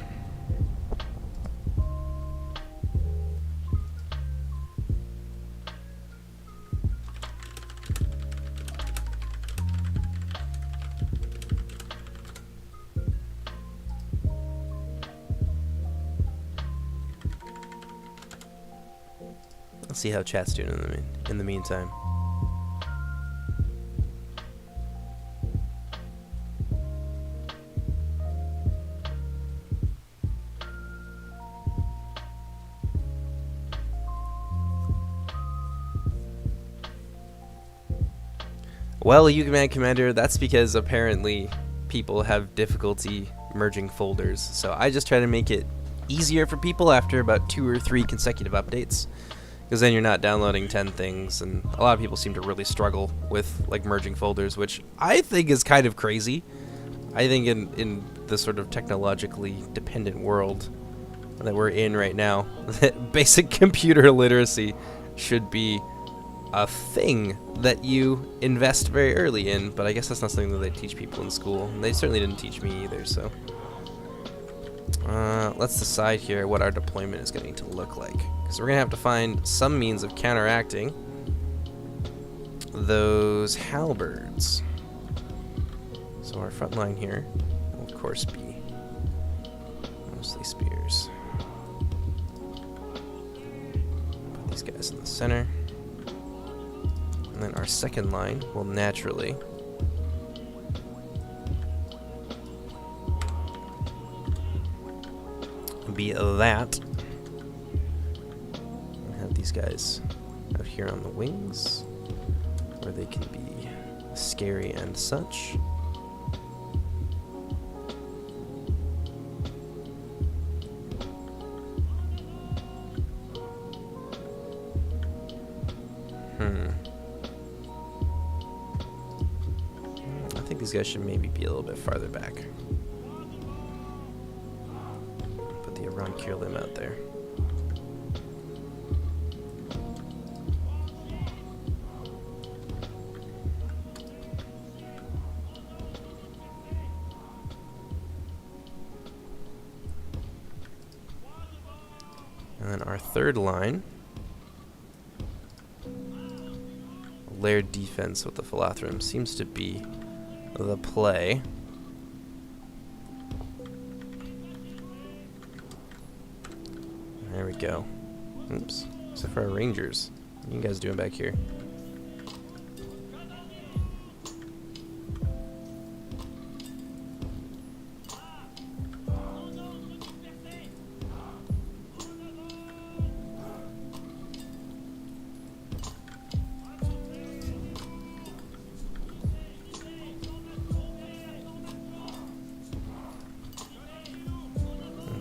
Let's see how chat's doing in the meantime. Well, Yugaman Commander, that's because apparently people have difficulty merging folders. So I just try to make it easier for people after about 2 or 3 consecutive updates. Because then you're not downloading 10 things, and a lot of people seem to really struggle with like merging folders, which I think is kind of crazy. I think in the sort of technologically dependent world that we're in right now, that basic computer literacy should be a thing that you invest very early in, but I guess that's not something that they teach people in school. And they certainly didn't teach me either, so. Let's decide here what our deployment is going to look like. Because we're going to have to find some means of counteracting those halberds. So our front line here will of course be mostly spears. Put these guys in the center. And then our second line will naturally be that. We have these guys out here on the wings where they can be scary and such. I think these guys should maybe be a little bit farther back. Put the Iran limb out there. And then our third line, layered defense with the Philothrum seems to be the play. There we go. Oops. Except for our Rangers. What are you guys doing back here?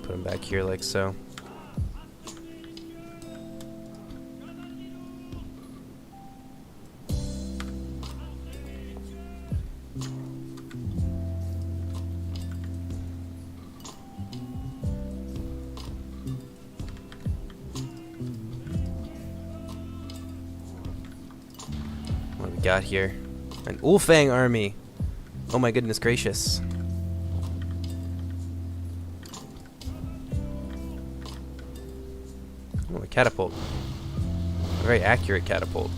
Put them back here like so. What do we got here? An Ulfang army. Oh my goodness gracious. Oh, a catapult. A very accurate catapult.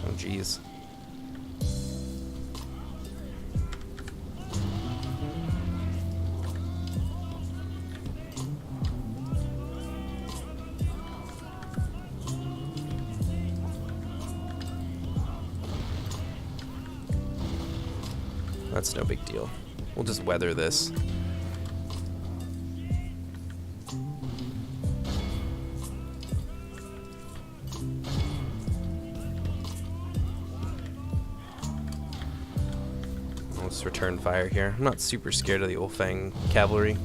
Oh jeez. That's no big deal. We'll just weather this. Let's return fire here. I'm not super scared of the Ulfang cavalry.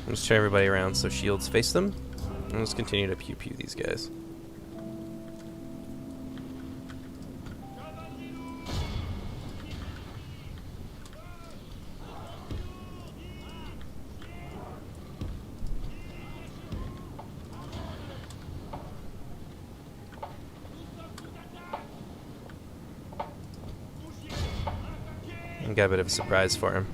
Let's turn everybody around so shields face them. And let's continue to pew pew these guys. And got a bit of a surprise for him.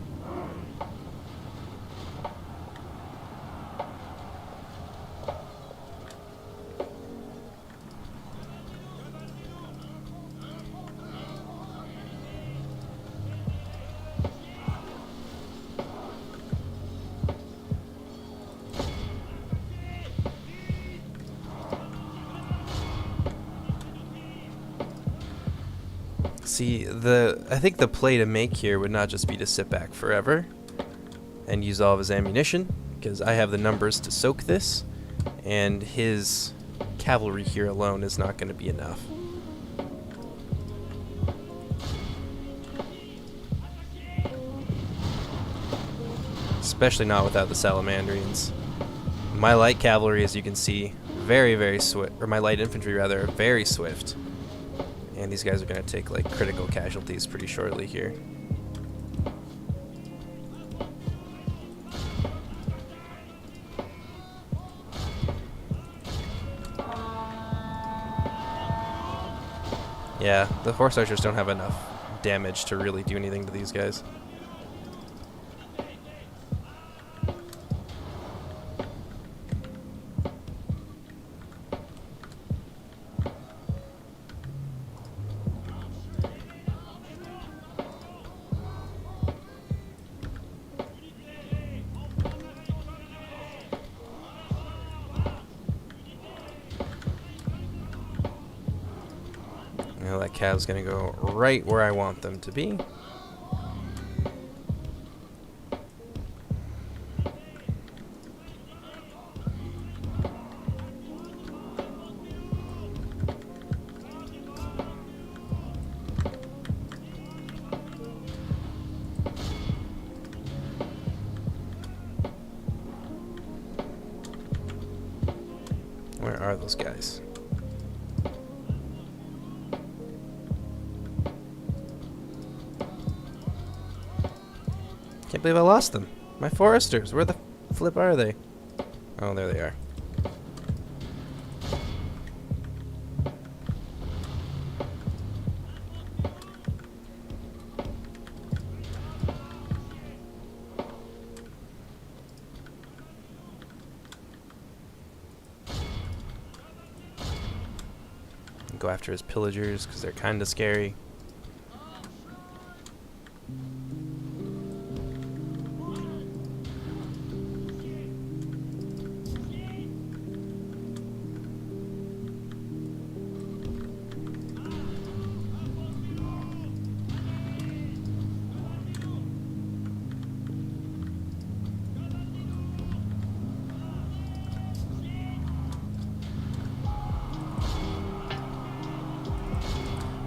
See, I think the play to make here would not just be to sit back forever and use all of his ammunition, because I have the numbers to soak this, and his cavalry here alone is not going to be enough. Especially not without the Salamandrians. My light cavalry, as you can see, very, very swift, or my light infantry rather, very swift. And these guys are going to take like critical casualties pretty shortly here. Yeah, the horse archers don't have enough damage to really do anything to these guys. Now that cav's gonna go right where I want them to be. Where are those guys? Can't believe I lost them. My foresters, where the flip are they? Oh, there they are. Go after his pillagers because they're kind of scary.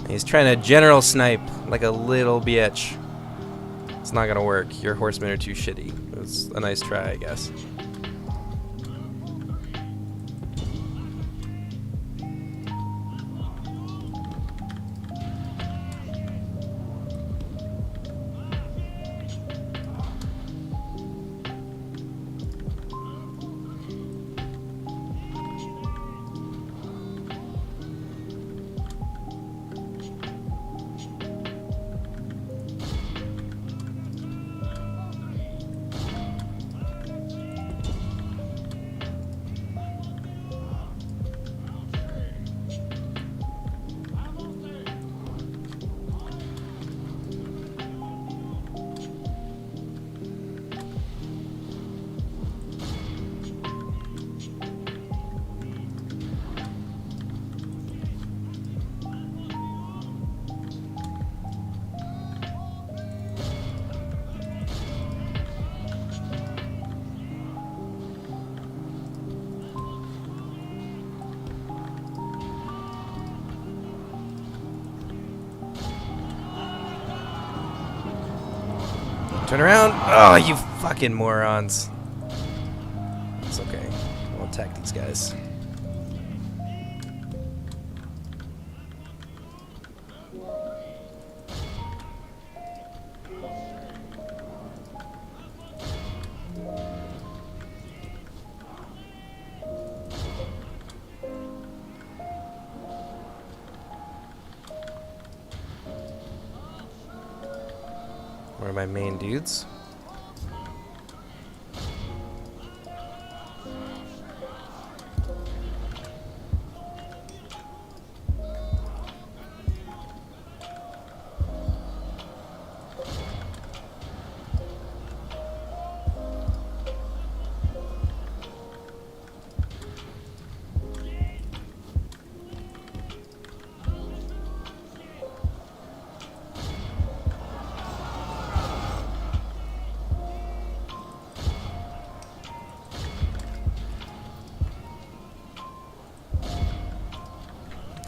He's trying to general snipe like a little bitch. It's not gonna work. Your horsemen are too shitty. It was a nice try, I guess. Turn around. Oh, you fucking morons. It's okay. We'll attack these guys. Where are my main dudes?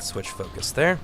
Switch focus there.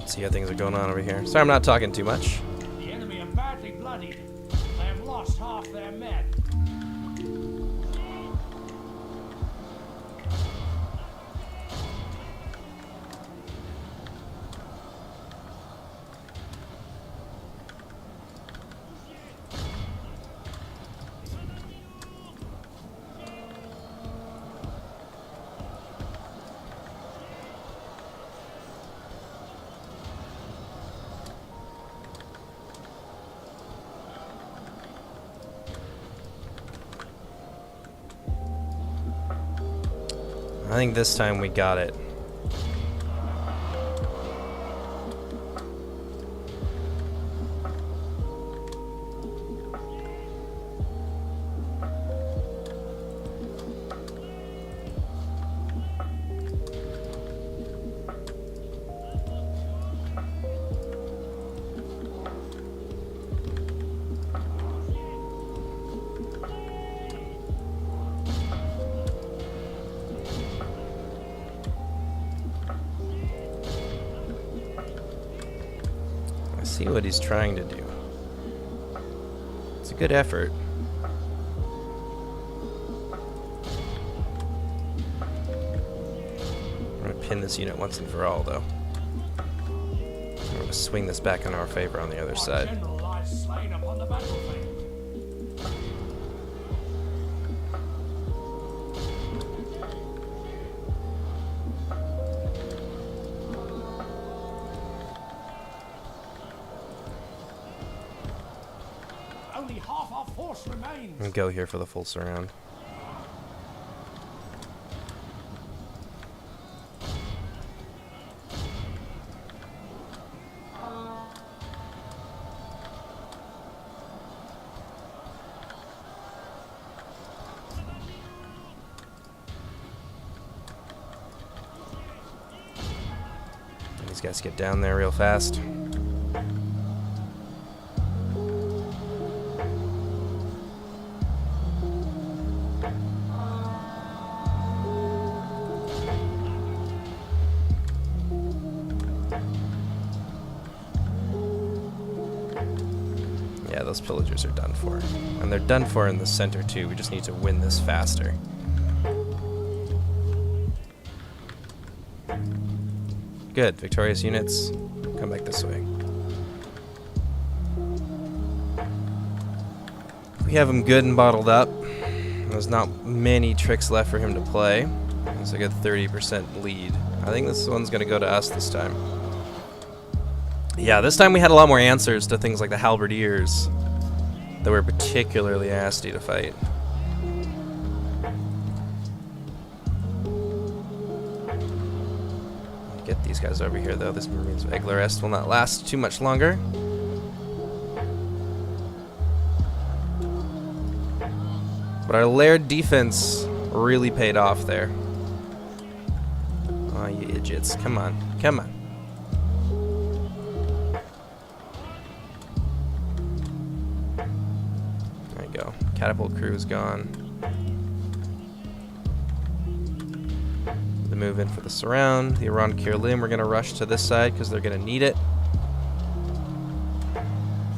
See how things are going on over here. Sorry, I'm not talking too much. The enemy are badly bloodied. They have lost half their men. I think this time we got it. See what he's trying to do. It's a good effort. I'm gonna pin this unit once and for all, though. I'm gonna swing this back in our favor on the other Our side. general lies slain upon the battlefield. Only half our force remains. And go here for the full surround. These guys get down there real fast. Yeah, those pillagers are done for. And they're done for in the center too. We just need to win this faster. Good. Victorious units, come back this way. We have him good and bottled up. There's not many tricks left for him to play. There's a good 30% lead. I think this one's going to go to us this time. Yeah, this time we had a lot more answers to things like the halberdiers that were particularly nasty to fight. Get these guys over here, though. This Marines of Eglarest will not last too much longer. But our layered defense really paid off there. Oh, you idiots. Come on. Come on. There you go. Catapult crew's gone. The move in for the surround. The Iran Kirlim, we're going to rush to this side because they're going to need it.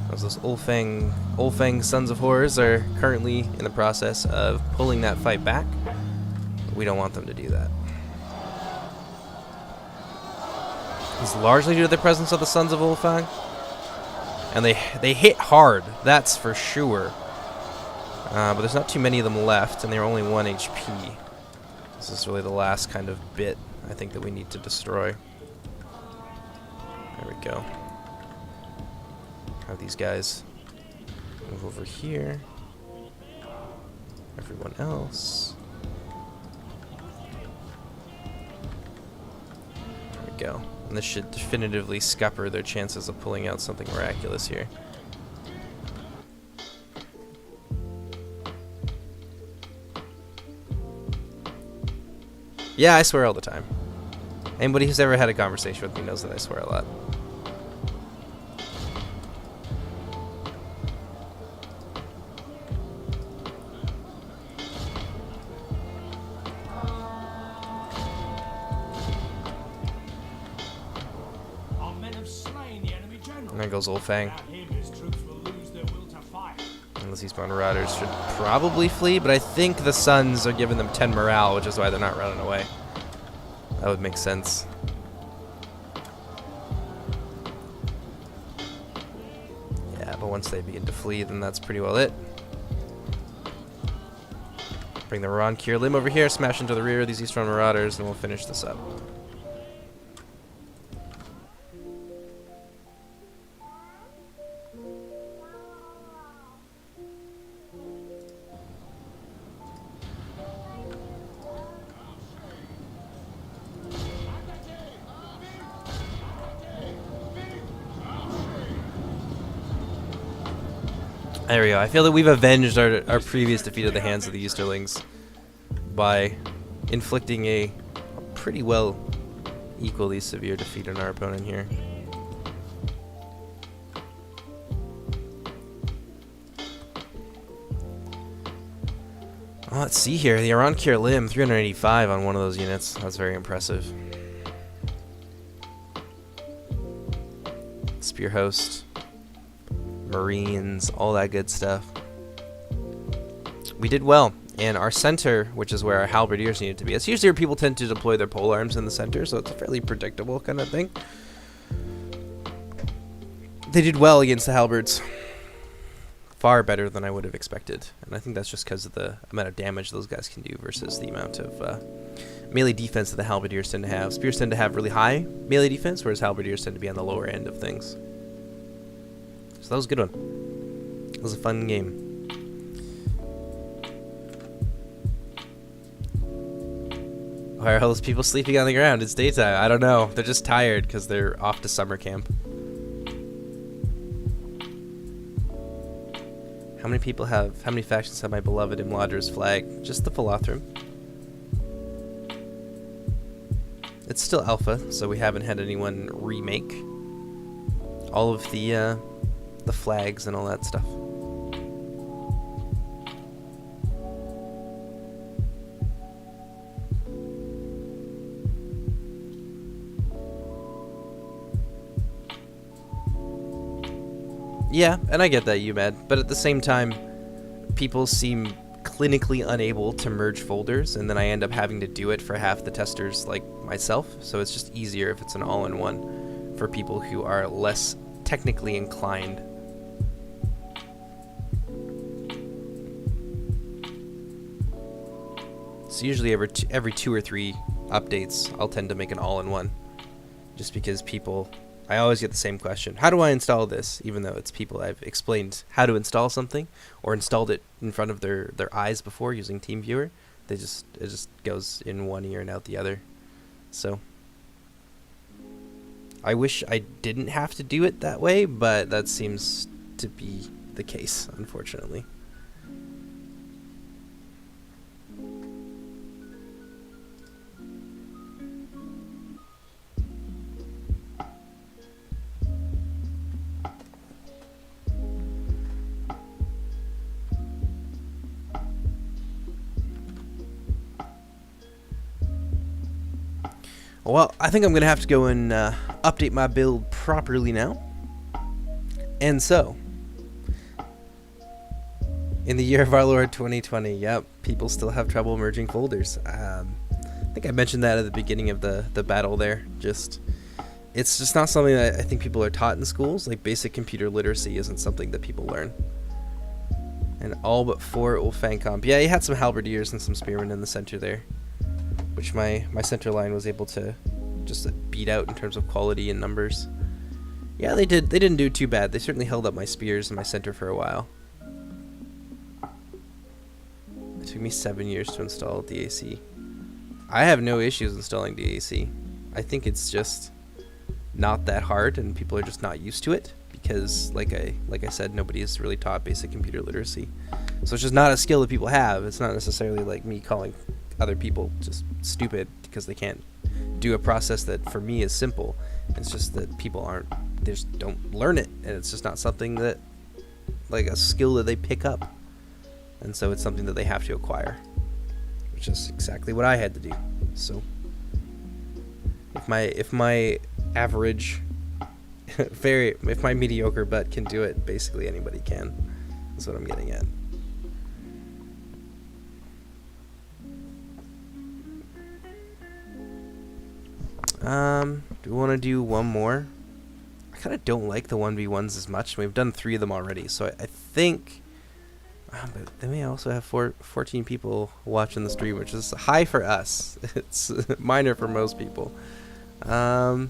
Those Ulfang Sons of Horrors are currently in the process of pulling that fight back. We don't want them to do that. It's largely due to the presence of the Sons of Ulfang. And they hit hard, that's for sure. But there's not too many of them left, and they're only 1 HP. This is really the last kind of bit, I think, that we need to destroy. There we go. Have these guys move over here. Everyone else. There we go. And this should definitively scupper their chances of pulling out something miraculous here. Yeah, I swear all the time. Anybody who's ever had a conversation with me knows that I swear a lot. And there goes Ulfang. Unless these Marauders should probably flee, but I think the Suns are giving them 10 morale, which is why they're not running away. That would make sense. Yeah, but once they begin to flee, then that's pretty well it. Bring the Iran Kirlim over here, smash into the rear of these Eastern Marauders, and we'll finish this up. There we go. I feel that we've avenged our previous defeat at the hands of the Easterlings by inflicting a pretty well equally severe defeat on our opponent here. Well, let's see here. The Iran Kirlim, 385 on one of those units. That's very impressive. Spear Host. Marines, all that good stuff. We did well. And our center, which is where our halberdiers needed to be. It's usually where people tend to deploy their polearms in the center, so it's a fairly predictable kind of thing. They did well against the halberds. Far better than I would have expected. And I think that's just because of the amount of damage those guys can do versus the amount of melee defense that the halberdiers tend to have. Spears tend to have really high melee defense, whereas halberdiers tend to be on the lower end of things. So that was a good one. It was a fun game. Why are all those people sleeping on the ground? It's daytime. I don't know. They're just tired because they're off to summer camp. How many factions have my beloved Imladra's flag? Just the Philothrum. It's still alpha, so we haven't had anyone remake all of the flags and all that stuff. Yeah, and I get that, UMAD, but at the same time, people seem clinically unable to merge folders, and then I end up having to do it for half the testers like myself, so it's just easier if it's an all-in-one for people who are less technically inclined. So usually every 2 or 3 updates, I'll tend to make an all-in-one, just because people... I always get the same question. How do I install this? Even though it's people I've explained how to install something or installed it in front of their eyes before using TeamViewer. It just goes in one ear and out the other. So I wish I didn't have to do it that way, but that seems to be the case, unfortunately. Well, I think I'm going to have to go and update my build properly now. And so, in the year of our Lord 2020, yep, people still have trouble merging folders. I think I mentioned that at the beginning of the battle there. It's just not something that I think people are taught in schools. Like, basic computer literacy isn't something that people learn. And all but 4 Ulfang comp. Yeah, he had some halberdiers and some spearmen in the center there, which my center line was able to just beat out in terms of quality and numbers. Yeah, they didn't do too bad. They certainly held up my spears in my center for a while. It took me 7 years to install DAC. I have no issues installing DAC. I think it's just not that hard, and people are just not used to it because, like I said, nobody is really taught basic computer literacy. So it's just not a skill that people have. It's not necessarily like me calling other people just stupid because they can't do a process that for me is simple. It's just that people they just don't learn it, and it's just not something that, like, a skill that they pick up, and so it's something that they have to acquire, which is exactly what I had to do. So if my average if my mediocre butt can do it, basically anybody can. That's what I'm getting at. Do we want to do one more? I kind of don't like the 1v1s as much. We've done 3 of them already, so I think... but they may also have 14 people watching the stream, which is high for us. It's minor for most people. Why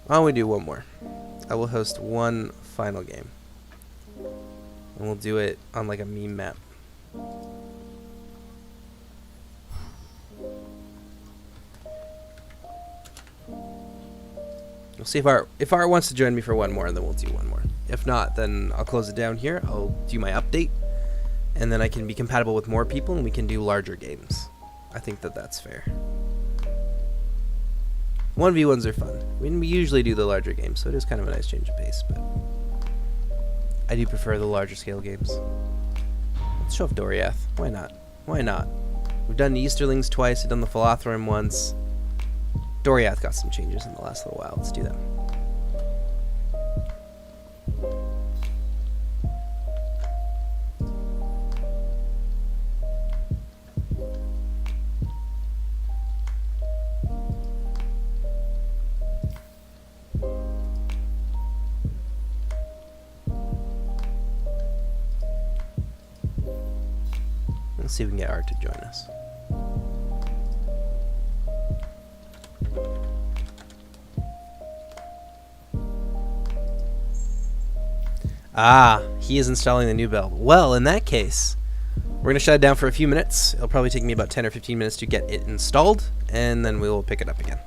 don't we do one more? I will host one final game. And we'll do it on like a meme map. We'll see if Art wants to join me for one more, and then we'll do one more. If not, then I'll close it down here. I'll do my update, and then I can be compatible with more people, and we can do larger games. I think that that's fair. 1v1s are fun. We usually do the larger games, so it is kind of a nice change of pace, but I do prefer the larger scale games. Let's show off Doriath. Why not? Why not? We've done the Easterlings twice, we've done the Philothrum once. Doriath got some changes in the last little while. Let's do that. Let's see if we can get Art to join us. Ah, he is installing the new build. Well, in that case, we're going to shut it down for a few minutes. It'll probably take me about 10 or 15 minutes to get it installed, and then we will pick it up again.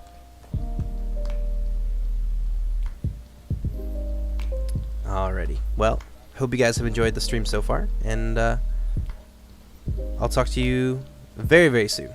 Alrighty. Well, hope you guys have enjoyed the stream so far, and I'll talk to you very, very soon.